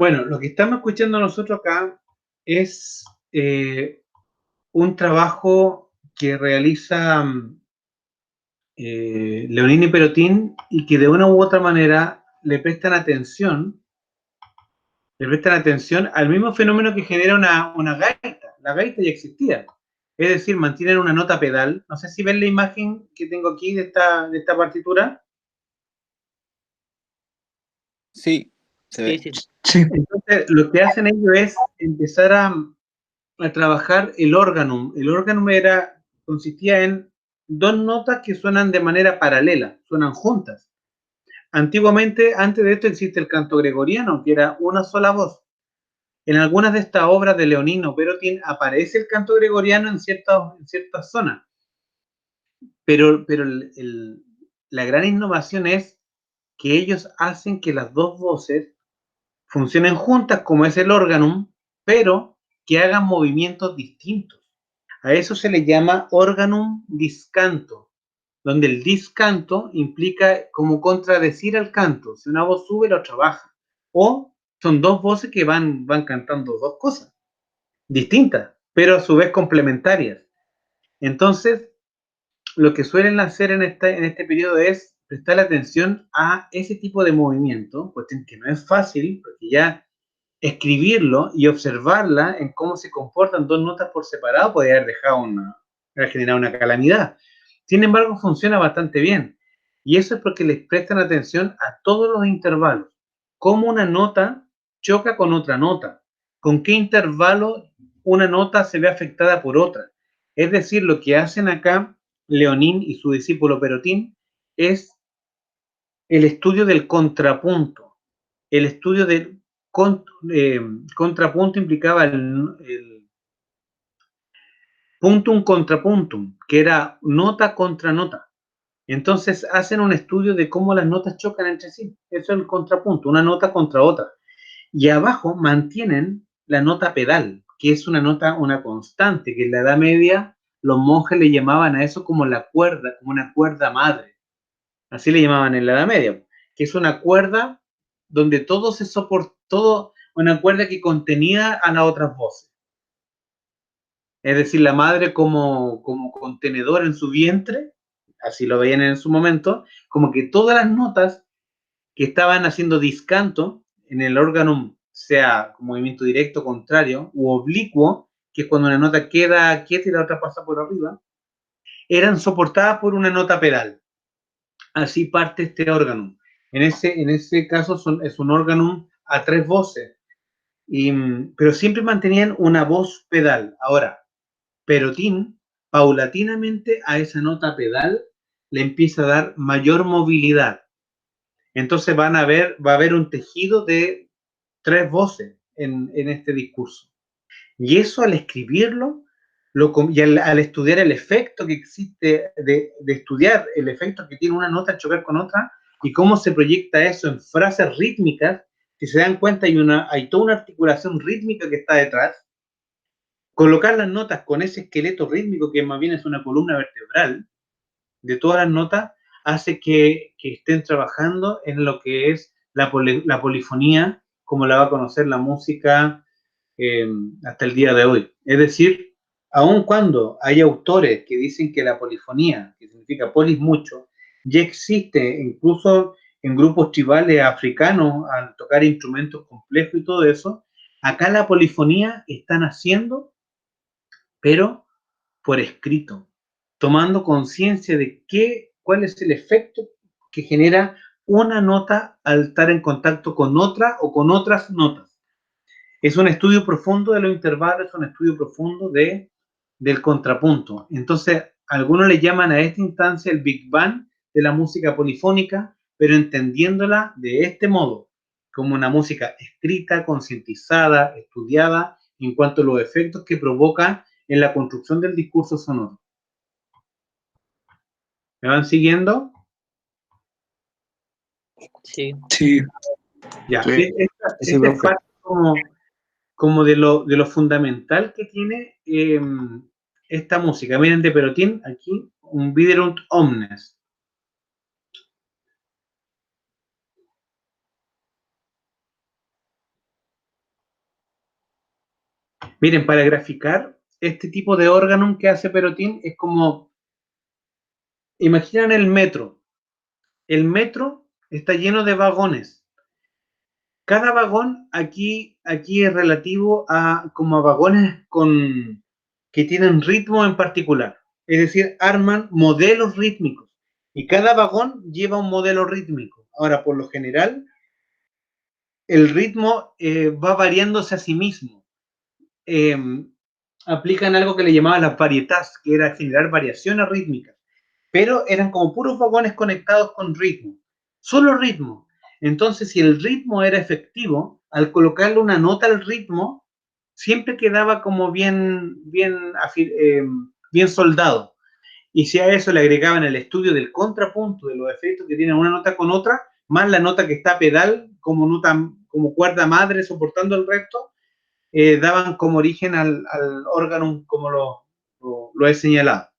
Bueno, lo que estamos escuchando nosotros acá es un trabajo que realiza Leonini Perotin y que de una u otra manera le prestan atención al mismo fenómeno que genera una gaita. La gaita ya existía. Es decir, mantienen una nota pedal. No sé si ven la imagen que tengo aquí de esta partitura. Sí, se ve. Sí, sí. Sí, Entonces, lo que hacen ellos es empezar a trabajar el órganum. El órganum consistía en dos notas que suenan de manera paralela, suenan juntas. Antiguamente, antes de esto, existe el canto gregoriano, que era una sola voz. En algunas de estas obras de Leonino Perotin aparece el canto gregoriano en ciertas zonas, pero la gran innovación es que ellos hacen que las dos voces funcionen juntas, como es el órganum, pero que hagan movimientos distintos. A eso se le llama órganum discanto, donde el discanto implica como contradecir al canto. Si una voz sube, la otra baja. O son dos voces que van cantando dos cosas distintas, pero a su vez complementarias. Entonces, lo que suelen hacer en este periodo es prestar atención a ese tipo de movimiento, cuestión que no es fácil, porque ya escribirlo y observarla en cómo se comportan dos notas por separado puede haber generado una calamidad. Sin embargo, funciona bastante bien. Y eso es porque les prestan atención a todos los intervalos. Cómo una nota choca con otra nota. Con qué intervalo una nota se ve afectada por otra. Es decir, lo que hacen acá Leonín y su discípulo Perotin es el estudio del contrapunto. El estudio del contrapunto implicaba el puntum contrapuntum, que era nota contra nota. Entonces hacen un estudio de cómo las notas chocan entre sí. Eso es el contrapunto, una nota contra otra. Y abajo mantienen la nota pedal, que es una constante, que en la Edad Media los monjes le llamaban a eso como la cuerda, como una cuerda madre. Así le llamaban en la Edad Media, que es una cuerda donde todo se soportó, una cuerda que contenía a las otras voces. Es decir, la madre como contenedor en su vientre, así lo veían en su momento, como que todas las notas que estaban haciendo discanto en el órgano, sea con movimiento directo, contrario, u oblicuo, que es cuando una nota queda quieta y la otra pasa por arriba, eran soportadas por una nota pedal. Así parte este órgano. En ese caso es un órgano a tres voces, pero siempre mantenían una voz pedal. Ahora, Perotin, paulatinamente a esa nota pedal le empieza a dar mayor movilidad. Entonces va a haber un tejido de tres voces en este discurso. Y eso al escribirlo, y al estudiar el efecto que existe, de estudiar el efecto que tiene una nota al chocar con otra, y cómo se proyecta eso en frases rítmicas, si se dan cuenta hay toda una articulación rítmica que está detrás. Colocar las notas con ese esqueleto rítmico, que más bien es una columna vertebral de todas las notas, hace que estén trabajando en lo que es la polifonía, como la va a conocer la música hasta el día de hoy. Es decir, aun cuando hay autores que dicen que la polifonía, que significa polis mucho, ya existe incluso en grupos tribales africanos al tocar instrumentos complejos y todo eso, acá la polifonía está naciendo, pero por escrito, tomando conciencia de cuál es el efecto que genera una nota al estar en contacto con otra o con otras notas. Es un estudio profundo de los intervalos, es un estudio profundo del contrapunto. Entonces, algunos le llaman a esta instancia el Big Bang de la música polifónica, pero entendiéndola de este modo, como una música escrita, concientizada, estudiada, en cuanto a los efectos que provoca en la construcción del discurso sonoro. ¿Me van siguiendo? Sí. sí. Ya, Sí. esta Sí, es profe. parte como de lo fundamental que tiene esta música. Miren, de Perotin, aquí, un Viderunt Omnes. Miren, para graficar este tipo de órgano que hace Perotin es como, imaginan el metro. El metro está lleno de vagones. Cada vagón aquí es relativo a como a vagones que tienen ritmo en particular. Es decir, arman modelos rítmicos. Y cada vagón lleva un modelo rítmico. Ahora, por lo general, el ritmo va variándose a sí mismo. Aplican algo que le llamaban las varietats, que era generar variaciones rítmicas. Pero eran como puros vagones conectados con ritmo. Solo ritmo. Entonces, si el ritmo era efectivo, al colocarle una nota al ritmo, siempre quedaba como bien soldado. Y si a eso le agregaban el estudio del contrapunto, de los efectos que tienen una nota con otra, más la nota que está pedal, como cuerda madre soportando el resto, daban como origen al órgano como lo he señalado.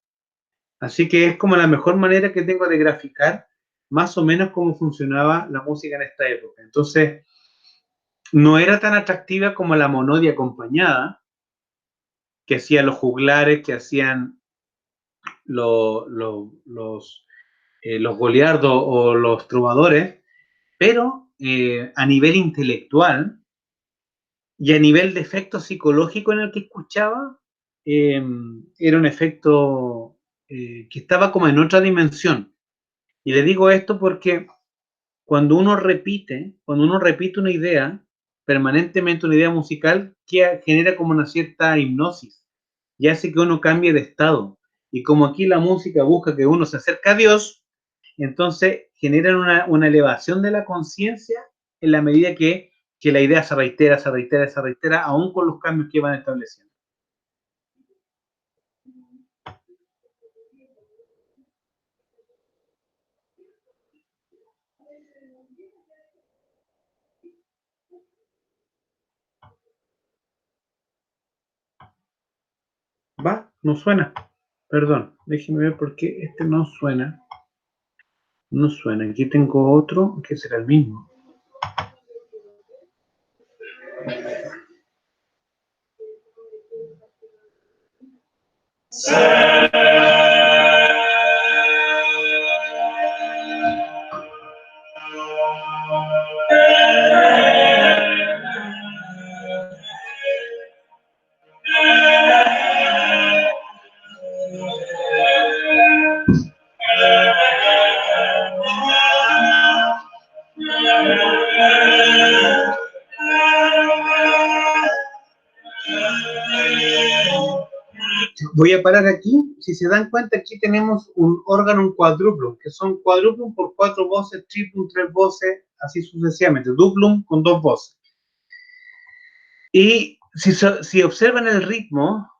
Así que es como la mejor manera que tengo de graficar más o menos cómo funcionaba la música en esta época. Entonces, no era tan atractiva como la monodia acompañada, que hacían los juglares, que hacían los goliardos o los trovadores, pero a nivel intelectual y a nivel de efecto psicológico en el que escuchaba, era un efecto que estaba como en otra dimensión. Y le digo esto porque cuando uno repite una idea, permanentemente una idea musical, que genera como una cierta hipnosis y hace que uno cambie de estado. Y como aquí la música busca que uno se acerque a Dios, entonces generan una elevación de la conciencia en la medida que la idea se reitera, aún con los cambios que van estableciendo. ¿Va? No suena. Perdón, déjeme ver por qué este no suena. No suena. Aquí tengo otro que será el mismo. Voy a parar aquí. Si se dan cuenta, aquí tenemos un órgano, un cuádruplum, que son cuádruplum por 4 voces, triplum 3 voces, así sucesivamente, duplum con 2 voces. Y si observan el ritmo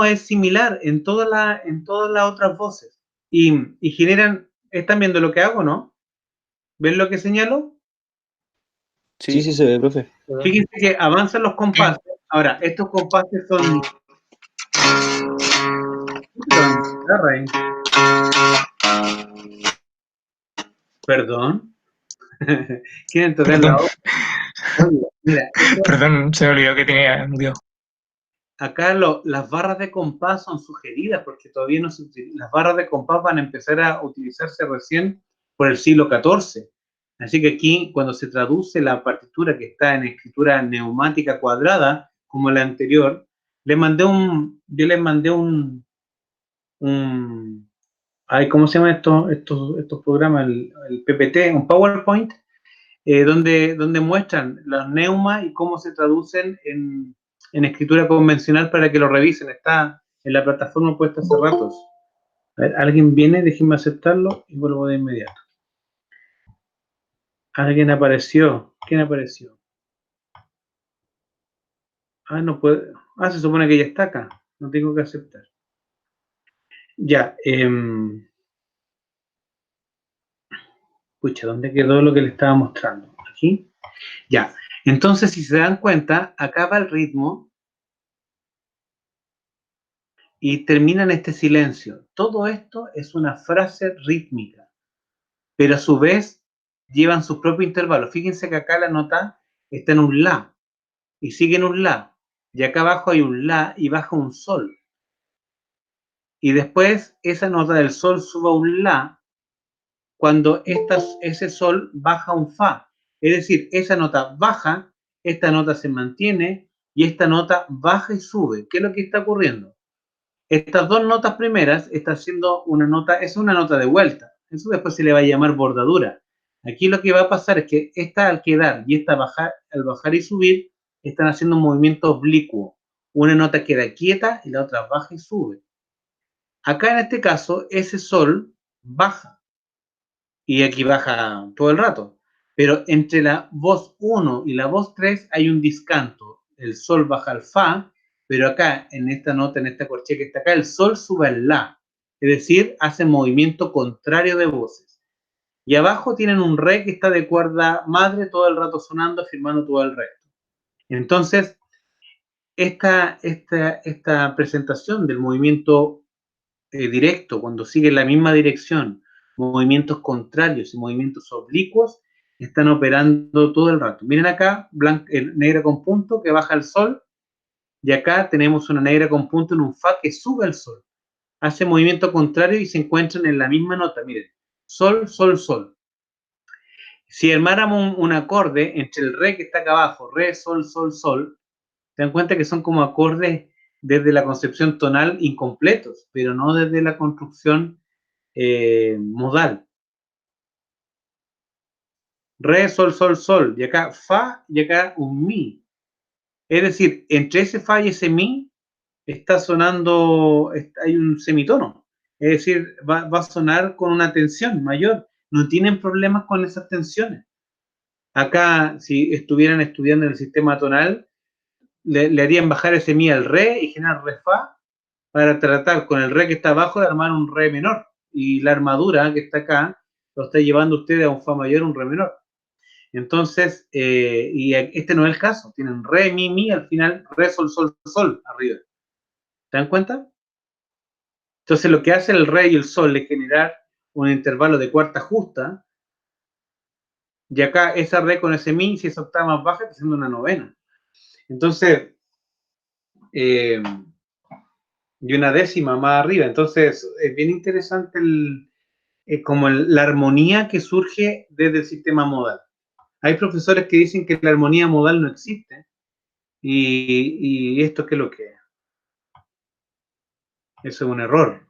es similar en todas las otras voces. Y generan, ¿están viendo lo que hago, no? ¿Ven lo que señalo? Sí, sí se ve, profe. Fíjense que avanzan los compases. Ahora, estos compases son... Perdón. ¿Quieren tocar la voz? Mira, Perdón, se me olvidó que tenía muteado. Acá las barras de compás son sugeridas porque todavía no se utilizan. Las barras de compás van a empezar a utilizarse recién por el siglo XIV. Así que aquí, cuando se traduce la partitura que está en escritura neumática cuadrada, como la anterior, yo les mandé ¿cómo se llaman estos programas? El PPT, un PowerPoint, donde muestran los neumas y cómo se traducen en escritura convencional para que lo revisen. Está en la plataforma puesta hace ratos. A ver, alguien viene, déjenme aceptarlo y vuelvo de inmediato. Alguien apareció. ¿Quién apareció? No puede. Se supone que ya está acá. No tengo que aceptar. Ya. Pucha, ¿dónde quedó lo que le estaba mostrando? Aquí. Ya. Entonces, si se dan cuenta, acaba el ritmo y termina en este silencio. Todo esto es una frase rítmica, pero a su vez llevan sus propios intervalos. Fíjense que acá la nota está en un la y sigue en un la y acá abajo hay un la y baja un sol. Y después esa nota del sol sube a un la cuando ese sol baja un fa. Es decir, esa nota baja, esta nota se mantiene y esta nota baja y sube. ¿Qué es lo que está ocurriendo? Estas dos notas primeras están haciendo una nota, es una nota de vuelta. Eso después se le va a llamar bordadura. Aquí lo que va a pasar es que esta al quedar y esta al bajar y subir, están haciendo un movimiento oblicuo. Una nota queda quieta y la otra baja y sube. Acá en este caso, ese sol baja y aquí baja todo el rato. Pero entre la voz 1 y la voz 3 hay un discanto. El sol baja al fa, pero acá, en esta nota, en esta corchea que está acá, el sol sube al la. Es decir, hace movimiento contrario de voces. Y abajo tienen un re que está de cuerda madre todo el rato sonando, firmando todo el resto. Entonces, esta presentación del movimiento directo, cuando sigue la misma dirección, movimientos contrarios y movimientos oblicuos, están operando todo el rato. Miren acá, negra con punto que baja el sol, y acá tenemos una negra con punto en un fa que sube el sol. Hace movimiento contrario y se encuentran en la misma nota, miren, sol, sol, sol. Si armáramos un acorde entre el re que está acá abajo, re, sol, sol, sol, se dan cuenta que son como acordes desde la concepción tonal incompletos, pero no desde la construcción modal. Re, sol, sol, sol, y acá fa, y acá un mi. Es decir, entre ese fa y ese mi está sonando, hay un semitono. Es decir, va a sonar con una tensión mayor. No tienen problemas con esas tensiones. Acá, si estuvieran estudiando en el sistema tonal, le harían bajar ese mi al re y generar re fa para tratar con el re que está abajo de armar un re menor. Y la armadura que está acá lo está llevando usted a un fa mayor, un re menor. Entonces, y este no es el caso. Tienen re, mi, al final, re, sol, sol, sol, arriba. ¿Se dan cuenta? Entonces, lo que hace el re y el sol es generar un intervalo de cuarta justa. Y acá esa re con ese mi, si es octava más baja, está haciendo una novena. Entonces, y una décima más arriba. Entonces, es bien interesante como la armonía que surge desde el sistema modal. Hay profesores que dicen que la armonía modal no existe. Y esto, ¿qué es lo que es? Eso es un error.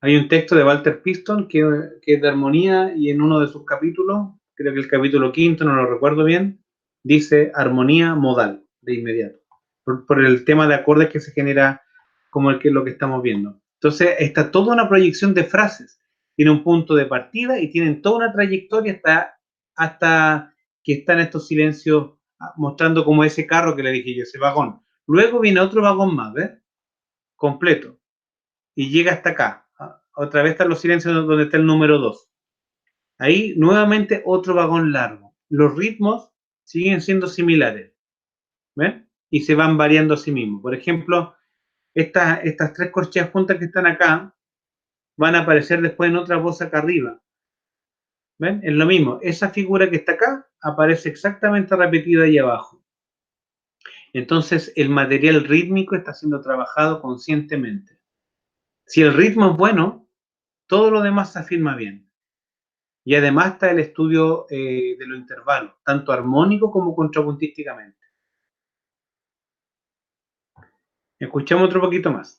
Hay un texto de Walter Piston que es de armonía y en uno de sus capítulos, creo que el capítulo 5, no lo recuerdo bien, dice armonía modal de inmediato, por el tema de acordes que se genera como lo que estamos viendo. Entonces, está toda una proyección de frases. Tiene un punto de partida y tienen toda una trayectoria hasta que están estos silencios mostrando como ese carro que le dije yo, ese vagón. Luego viene otro vagón más, ¿ves? Completo. Y llega hasta acá. Otra vez están los silencios donde está el número 2. Ahí nuevamente otro vagón largo. Los ritmos siguen siendo similares. ¿Ven? Y se van variando a sí mismos. Por ejemplo, estas tres corcheas juntas que están acá van a aparecer después en otra voz acá arriba. ¿Ven? Es lo mismo. Esa figura que está acá aparece exactamente repetida ahí abajo. Entonces, el material rítmico está siendo trabajado conscientemente. Si el ritmo es bueno, todo lo demás se afirma bien. Y además está el estudio de los intervalos, tanto armónico como contrapuntísticamente. Escuchamos otro poquito más.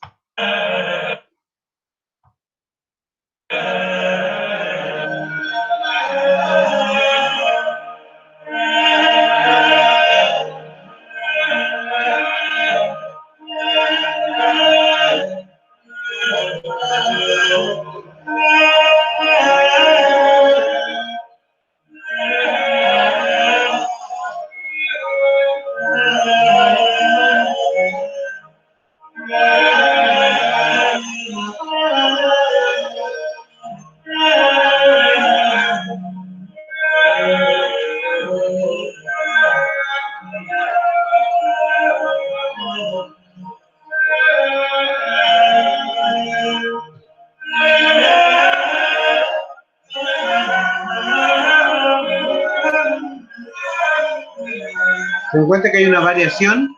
Se dan cuenta que hay una variación.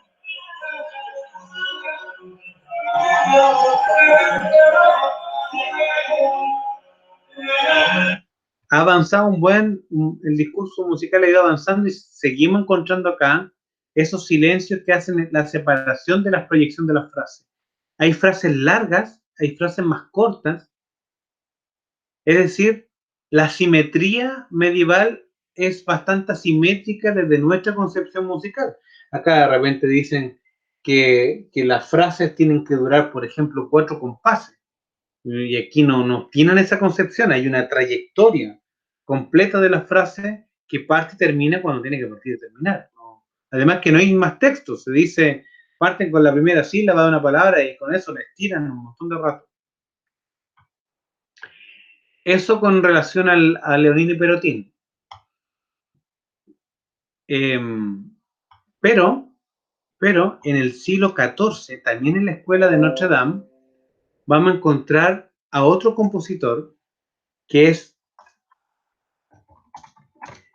Ha avanzado el discurso musical ha ido avanzando y seguimos encontrando acá esos silencios que hacen la separación de la proyección de las frases. Hay frases largas, hay frases más cortas, es decir, la simetría medieval es bastante asimétrica desde nuestra concepción musical. Acá de repente dicen que las frases tienen que durar, por ejemplo, 4 compases. Y aquí no tienen esa concepción, hay una trayectoria completa de las frases que parte y termina cuando tiene que partir y terminar, ¿no? Además que no hay más texto, se dice, parten con la primera sílaba de una palabra y con eso la estiran un montón de rato. Eso con relación a Leonino y Perotín. Pero en el siglo XIV, también en la escuela de Notre Dame, vamos a encontrar a otro compositor que es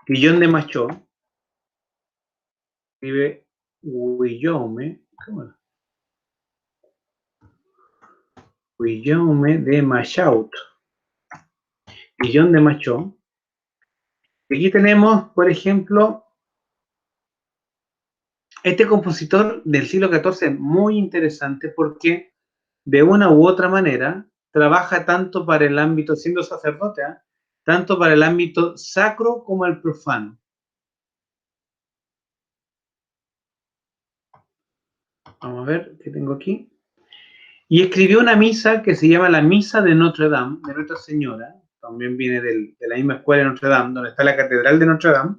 Guillaume de Machaut. Escribe Guillaume, ¿cómo era? Guillaume de Machaut. Guillaume de Machaut. Aquí tenemos, por ejemplo, este compositor del siglo XIV muy interesante porque de una u otra manera trabaja tanto para el ámbito, siendo sacerdote, tanto para el ámbito sacro como el profano. Vamos a ver qué tengo aquí. Y escribió una misa que se llama la Misa de Notre Dame, de Nuestra Señora. También viene de la misma escuela de Notre Dame, donde está la Catedral de Notre Dame.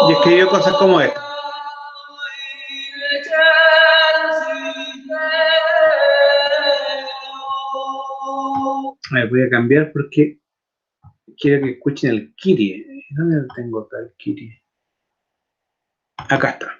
Y escribió cosas como esta. A ver, voy a cambiar porque quiero que escuchen el Kyrie. ¿Dónde tengo tal Kyrie? Acá está.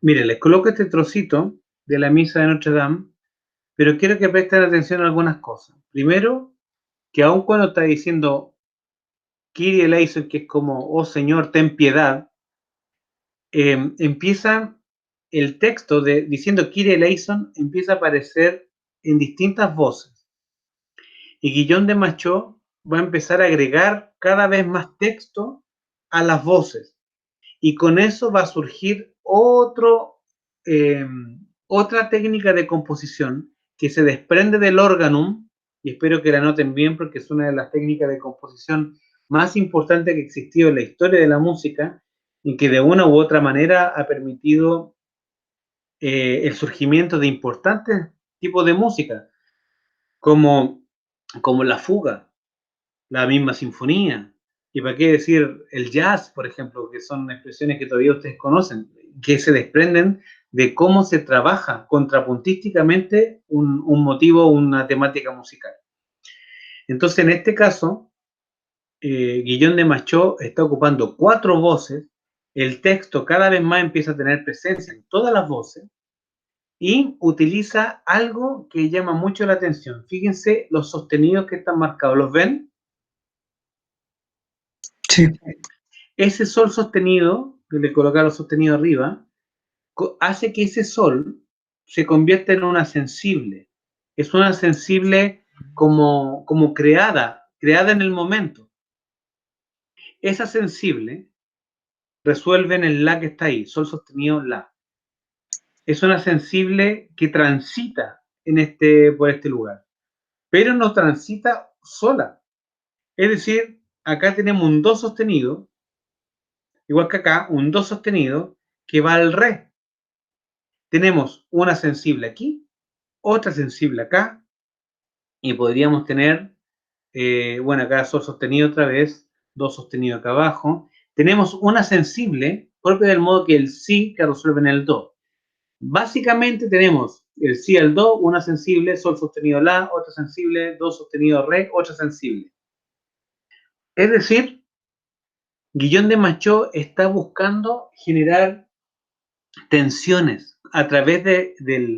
Mire, les coloco este trocito de la Misa de Notre Dame, pero quiero que presten atención a algunas cosas. Primero, que aun cuando está diciendo Kyrie eleison, que es como, oh Señor, ten piedad, empieza el texto diciendo Kyrie eleison, empieza a aparecer en distintas voces. Y Guillaume de Machaut va a empezar a agregar cada vez más texto a las voces. Y con eso va a surgir otra técnica de composición que se desprende del organum, y espero que la noten bien porque es una de las técnicas de composición más importantes que existió en la historia de la música y que de una u otra manera ha permitido el surgimiento de importantes tipos de música, como la fuga, la misma sinfonía, y para qué decir el jazz, por ejemplo, que son expresiones que todavía ustedes conocen, que se desprenden de cómo se trabaja contrapuntísticamente un motivo, una temática musical. Entonces, en este caso, Guillaume de Machaut está ocupando 4 voces, el texto cada vez más empieza a tener presencia en todas las voces, y utiliza algo que llama mucho la atención. Fíjense los sostenidos que están marcados, ¿los ven? Sí. ese sol sostenido, que le colocaron sostenido arriba, hace que ese sol se convierta en una sensible. Es una sensible como creada en el momento. Esa sensible resuelve en el la que está ahí, sol sostenido la. Es una sensible que transita por este lugar, pero no transita sola. Es decir, acá tenemos un do sostenido, igual que acá, un do sostenido que va al re. Tenemos una sensible aquí, otra sensible acá, y podríamos tener, bueno, acá sol sostenido otra vez, do sostenido acá abajo. Tenemos una sensible propia del modo que el si que resuelve en el do. Básicamente tenemos el si al do, una sensible, sol sostenido la, otra sensible, do sostenido re, otra sensible. Es decir, Guillón de Machaut está buscando generar tensiones a través de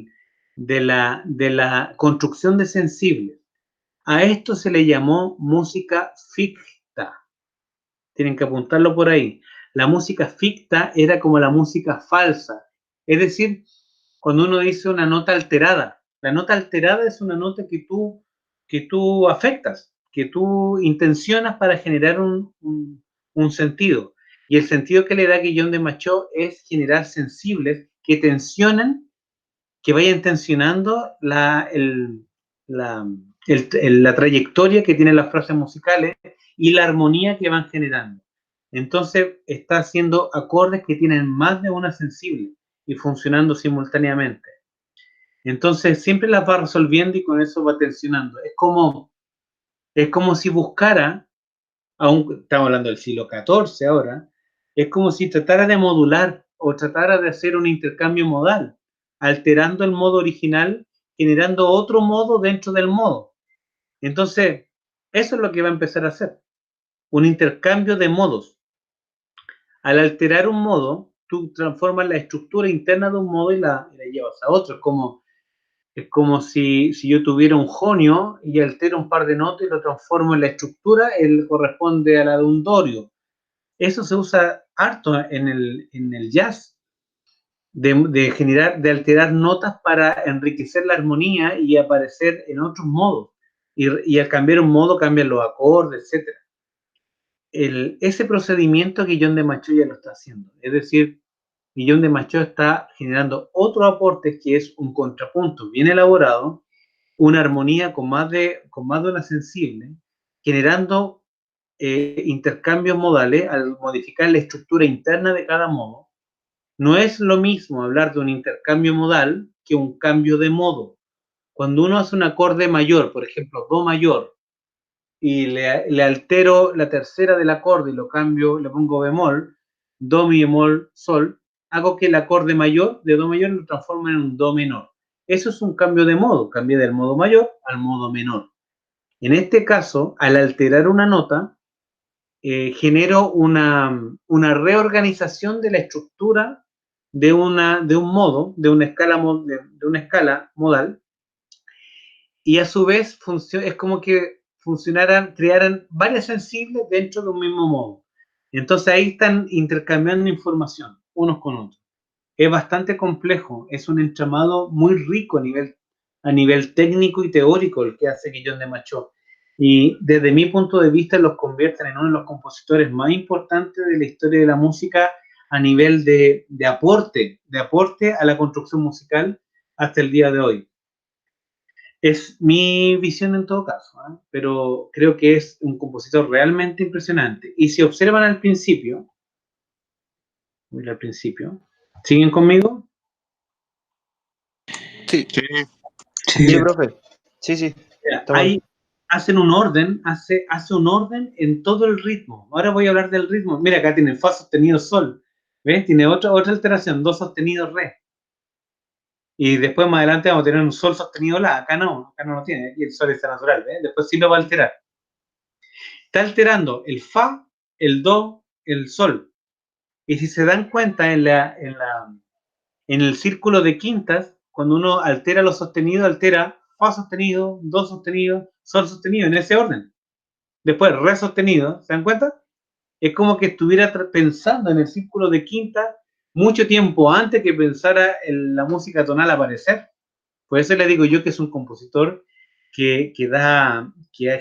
la construcción de sensibles. A esto se le llamó música ficta. Tienen que apuntarlo por ahí. La música ficta era como la música falsa. Es decir, cuando uno dice una nota alterada, la nota alterada es una nota que tú afectas, que tú intencionas para generar un sentido. Y el sentido que le da Guillón de Machaut es generar sensibles que tensionan, que vayan tensionando la trayectoria que tienen las frases musicales y la armonía que van generando. Entonces está haciendo acordes que tienen más de una sensible y funcionando simultáneamente. Entonces siempre las va resolviendo y con eso va tensionando. Es como si buscara, estamos hablando del siglo XIV ahora, es como si tratara de modular o tratara de hacer un intercambio modal, alterando el modo original, generando otro modo dentro del modo. Entonces, eso es lo que va a empezar a hacer, un intercambio de modos. Al alterar un modo, tú transformas la estructura interna de un modo y la llevas a otro. Es como si yo tuviera un jonio y altero un par de notas y lo transformo en la estructura, él corresponde a la de un dorio. Eso se usa harto en el jazz, de alterar notas para enriquecer la armonía y aparecer en otros modos. Y al cambiar un modo cambian los acordes, etc. Ese procedimiento Guillón de Machaut ya lo está haciendo. Es decir, Guillón de Machaut está generando otro aporte que es un contrapunto bien elaborado, una armonía con más de una sensible, generando intercambios modales al modificar la estructura interna de cada modo. No es lo mismo hablar de un intercambio modal que un cambio de modo. Cuando uno hace un acorde mayor, por ejemplo, do mayor, y le altero la tercera del acorde y lo cambio, le pongo bemol, do, mi bemol, sol, hago que el acorde mayor de do mayor lo transforme en un do menor. Eso es un cambio de modo, cambié del modo mayor al modo menor. En este caso, al alterar una nota, genero una reorganización de la estructura de un modo, de una escala modal, y a su vez es como que crearan varias sensibles dentro de un mismo modo. Entonces ahí están intercambiando información unos con otros. Es bastante complejo, es un entramado muy rico a nivel técnico y teórico el que hace Guillón de Machaut. Y desde mi punto de vista los convierten en uno de los compositores más importantes de la historia de la música a nivel de aporte a la construcción musical hasta el día de hoy. Es mi visión en todo caso, ¿eh? Pero creo que es un compositor realmente impresionante. Y si observan al principio, ¿siguen conmigo? Sí. Sí, profe. Sí. Ahí hacen un orden, hace un orden en todo el ritmo. Ahora voy a hablar del ritmo. Mira, acá tiene fa sostenido sol. ¿Ves? Tiene otra alteración, do sostenido re. Y después más adelante vamos a tener un sol sostenido la. Acá no lo tiene. Aquí el sol está natural. ¿Ves? Después sí lo va a alterar. Está alterando el fa, el do, el sol. Y si se dan cuenta en el círculo de quintas, cuando uno altera los sostenidos, altera fa sostenido, do sostenido, sol sostenido, en ese orden. Después re sostenido, ¿se dan cuenta? Es como que estuviera pensando en el círculo de quinta mucho tiempo antes que pensara en la música tonal aparecer. Por eso le digo yo que es un compositor que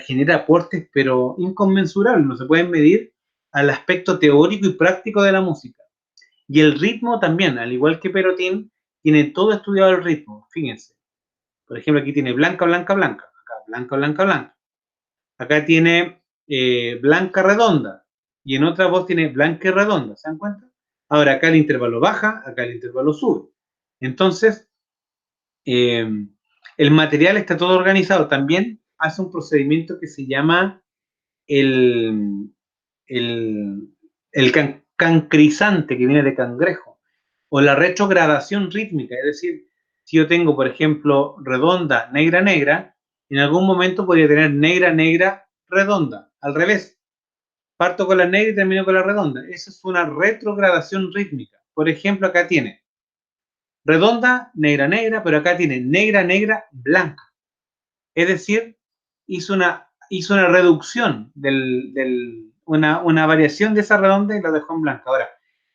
genera aportes, pero inconmensurables, no se pueden medir al aspecto teórico y práctico de la música. Y el ritmo también, al igual que Perotín, tiene todo estudiado el ritmo, fíjense. Por ejemplo, aquí tiene blanca, blanca, blanca, acá blanca, blanca, blanca. Acá tiene blanca, redonda, y en otra voz tiene blanca y redonda, ¿se dan cuenta? Ahora acá el intervalo baja, acá el intervalo sube. Entonces, el material está todo organizado. También hace un procedimiento que se llama el, el cancrizante, que viene de cangrejo, o la retrogradación rítmica. Es decir, si yo tengo, por ejemplo, redonda, negra, negra, en algún momento podría tener negra, negra, redonda. Al revés. Parto con la negra y termino con la redonda. Esa es una retrogradación rítmica. Por ejemplo, acá tiene redonda, negra, negra, pero acá tiene negra, negra, blanca. Es decir, hizo una reducción, una variación de esa redonda y la dejó en blanca. Ahora,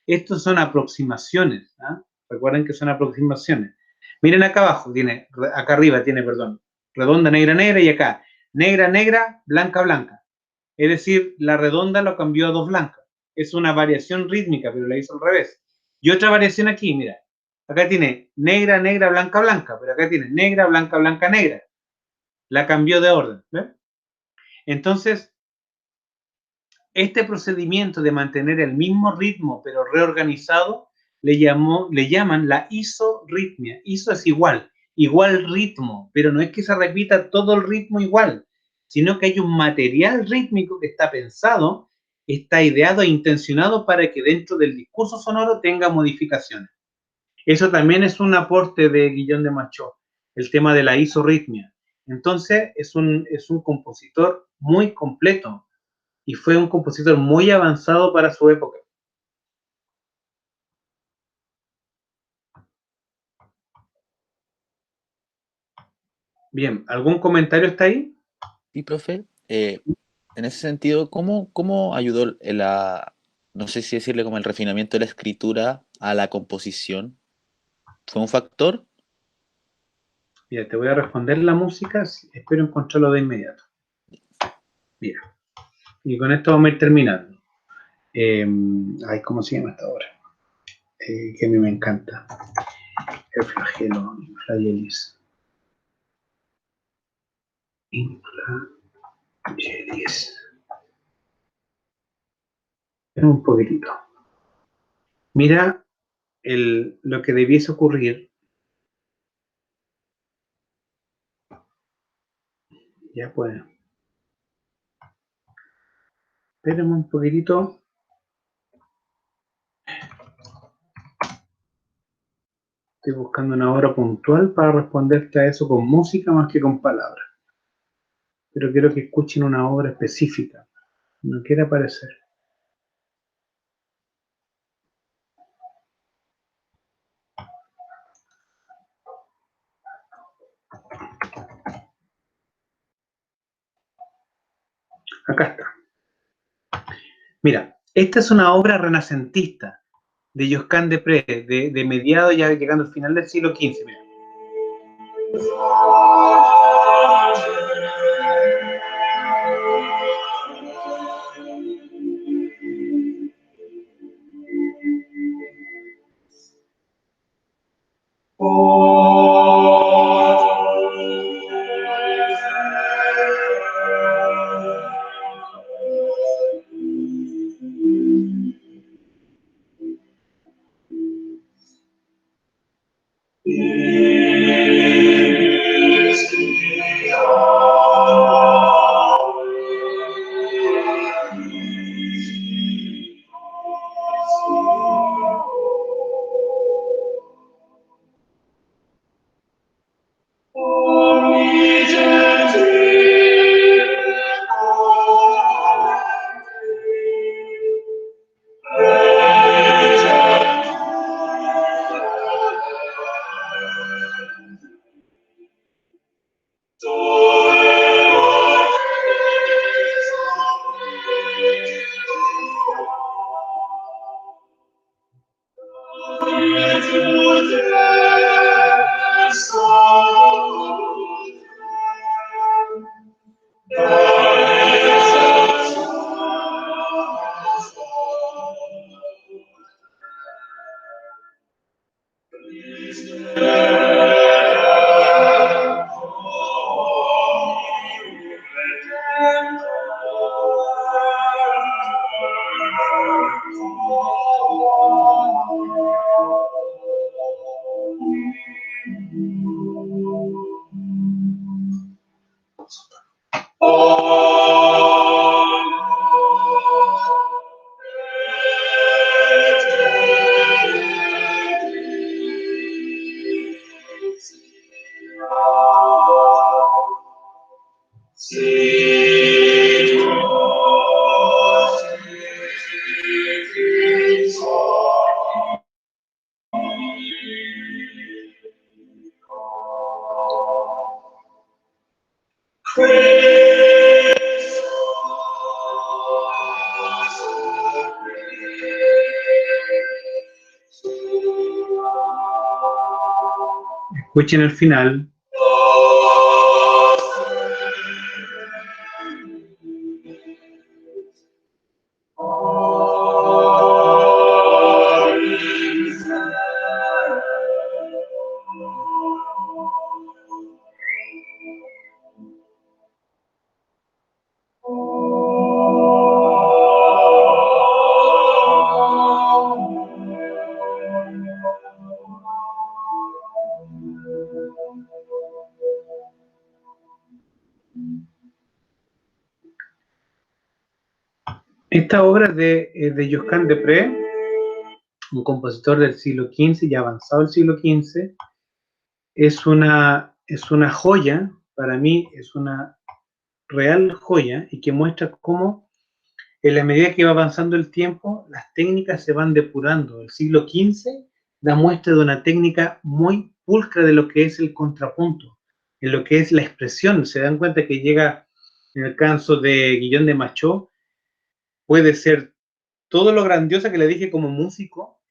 estos son aproximaciones. ¿Ah? Recuerden que son aproximaciones. Miren acá abajo, acá arriba tiene, perdón, redonda, negra, negra, y acá, negra, negra, blanca, blanca. Es decir, la redonda lo cambió a dos blancas. Es una variación rítmica, pero la hizo al revés. Y otra variación aquí, mira. Acá tiene negra, negra, blanca, blanca, pero acá tiene negra, blanca, blanca, negra. La cambió de orden. ¿Ves? Entonces, este procedimiento de mantener el mismo ritmo, pero reorganizado, le llaman la isorritmia. Iso es igual ritmo, pero no es que se repita todo el ritmo igual, sino que hay un material rítmico que está pensado, está ideado e intencionado para que dentro del discurso sonoro tenga modificaciones. Eso también es un aporte de Guillón de Machó, el tema de la isorritmia. Entonces, es un compositor muy completo y fue un compositor muy avanzado para su época. Bien, ¿algún comentario está ahí? Sí, profe. En ese sentido, ¿cómo ayudó no sé si decirle como el refinamiento de la escritura a la composición? ¿Fue un factor? Mira, te voy a responder la música, espero encontrarlo de inmediato. Mira, y con esto vamos a ir terminando. ¿Cómo se llama esta obra? Que a mí me encanta. El flagelo, inflagelis. Inflagelis. Un poquitito. Mira lo que debiese ocurrir. Ya pues. Espérame un poquitito. Estoy buscando una obra puntual para responderte a eso con música más que con palabras. Pero quiero que escuchen una obra específica. No quiere aparecer. Acá está. Mira, esta es una obra renacentista de Josquin des Prez, de mediados, ya llegando al final del siglo XV. Mira. Escuchen el final. Esta obra de Josquin de Prez, un compositor del siglo XV, ya avanzado el siglo XV, es una joya, para mí es una real joya, y que muestra cómo en la medida que va avanzando el tiempo, las técnicas se van depurando. El siglo XV da muestra de una técnica muy pulcra de lo que es el contrapunto, en lo que es la expresión. Se dan cuenta que llega, en el caso de Guillaume de Machaut, puede ser todo lo grandiosa que le dije como músico,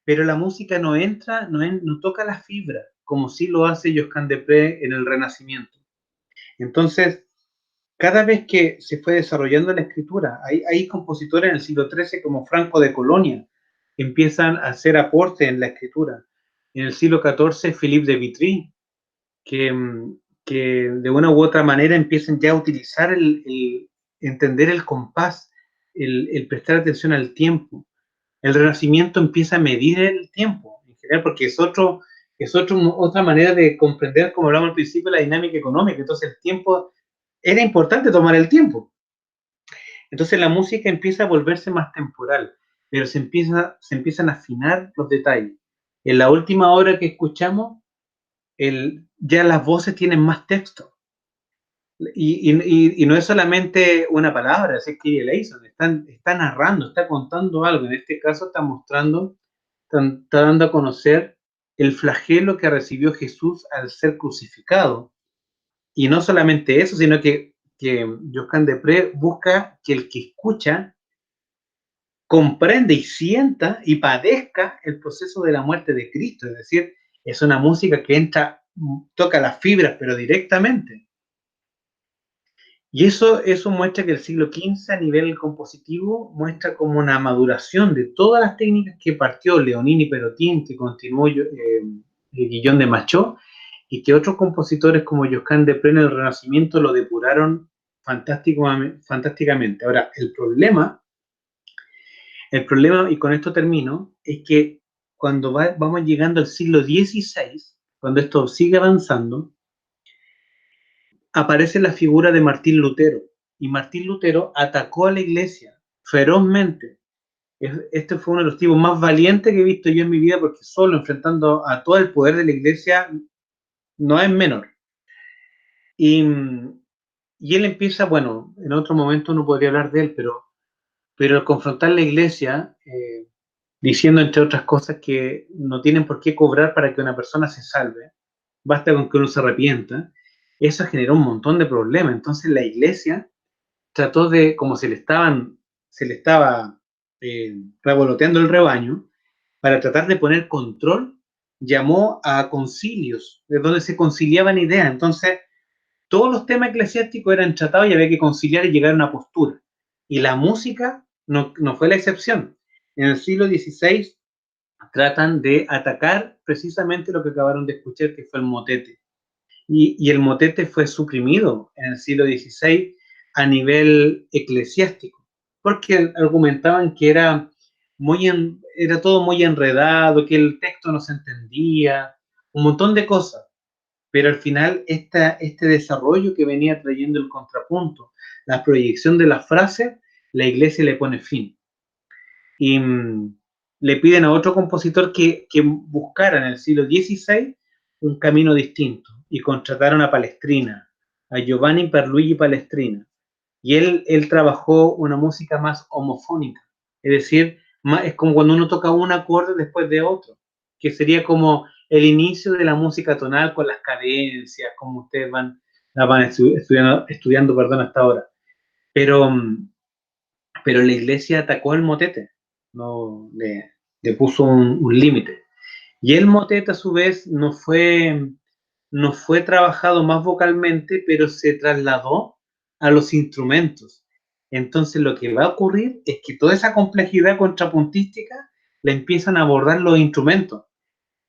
pero la música no entra, no toca la fibra, como sí lo hace Josquin de Prez en el Renacimiento. Entonces, cada vez que se fue desarrollando la escritura, hay compositores en el siglo XIII como Franco de Colonia, que empiezan a hacer aporte en la escritura. En el siglo XIV, Philippe de Vitry, que de una u otra manera empiezan ya a utilizar entender el compás, el prestar atención al tiempo. El Renacimiento empieza a medir el tiempo, en general, porque es otra manera de comprender, como hablamos al principio, la dinámica económica. Entonces el tiempo, era importante tomar el tiempo. Entonces la música empieza a volverse más temporal, pero se empiezan a afinar los detalles. En la última obra que escuchamos, ya las voces tienen más texto. Y no es solamente una palabra, es que Eleison está narrando, está contando algo. En este caso está mostrando, está dando a conocer el flagelo que recibió Jesús al ser crucificado. Y no solamente eso, sino que Josquin de Prez busca que el que escucha comprende y sienta y padezca el proceso de la muerte de Cristo. Es decir, es una música que entra, toca las fibras, pero directamente. Y eso muestra que el siglo XV a nivel compositivo muestra como una maduración de todas las técnicas que partió Leonini Perotin, que continuó Guillaume de Machaut, y que otros compositores como Josquin de Prez en el Renacimiento lo depuraron fantásticamente. Ahora, el problema, y con esto termino, es que cuando vamos llegando al siglo XVI, cuando esto sigue avanzando, aparece la figura de Martín Lutero, y Martín Lutero atacó a la iglesia ferozmente. Este fue uno de los tipos más valientes que he visto yo en mi vida, porque solo enfrentando a todo el poder de la iglesia no es menor. Y él empieza, bueno, en otro momento no podría hablar de él, pero al confrontar la iglesia, diciendo entre otras cosas que no tienen por qué cobrar para que una persona se salve, basta con que uno se arrepienta, eso generó un montón de problemas. Entonces la iglesia trató de, como se le estaba revoloteando el rebaño, para tratar de poner control llamó a concilios, de donde se conciliaban ideas. Entonces, todos los temas eclesiásticos eran tratados y había que conciliar y llegar a una postura. Y la música no fue la excepción. En el siglo XVI tratan de atacar precisamente lo que acabaron de escuchar, que fue el motete. Y el motete fue suprimido en el siglo XVI a nivel eclesiástico, porque argumentaban que era todo muy enredado, que el texto no se entendía, un montón de cosas. Pero al final este desarrollo que venía trayendo el contrapunto, la proyección de las frases, la Iglesia le pone fin. Y le piden a otro compositor que buscara en el siglo XVI un camino distinto, y contrataron a Palestrina, a Giovanni Pierluigi Palestrina, y él trabajó una música más homofónica, es decir, es como cuando uno toca un acorde después de otro, que sería como el inicio de la música tonal con las cadencias, como ustedes la van estudiando hasta ahora. Pero la Iglesia atacó el motete, no le puso un límite. Y el motete, a su vez, no fue trabajado más vocalmente, pero se trasladó a los instrumentos. Entonces, lo que va a ocurrir es que toda esa complejidad contrapuntística la empiezan a abordar los instrumentos.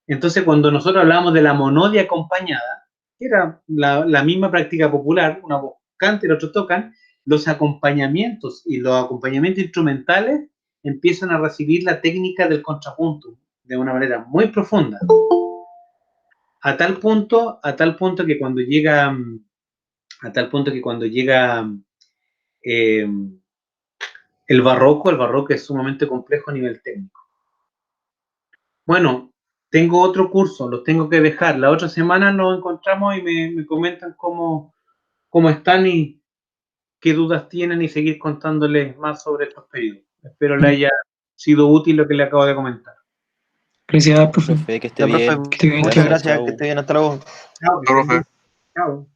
Entonces, cuando nosotros hablamos de la monodia acompañada, que era la misma práctica popular, una voz canta y el otro tocan, los acompañamientos y los acompañamientos instrumentales empiezan a recibir la técnica del contrapunto de una manera muy profunda. A tal punto que cuando llega el barroco es sumamente complejo a nivel técnico. Bueno, tengo otro curso, los tengo que dejar. La otra semana nos encontramos y me comentan cómo están y qué dudas tienen, y seguir contándoles más sobre estos periodos. Espero le haya sido útil lo que le acabo de comentar. Gracias, profe. Profe, que esté Ya, bien. profe, muchas gracias, Chau. que esté bien, hasta luego. Chao, profe. chao.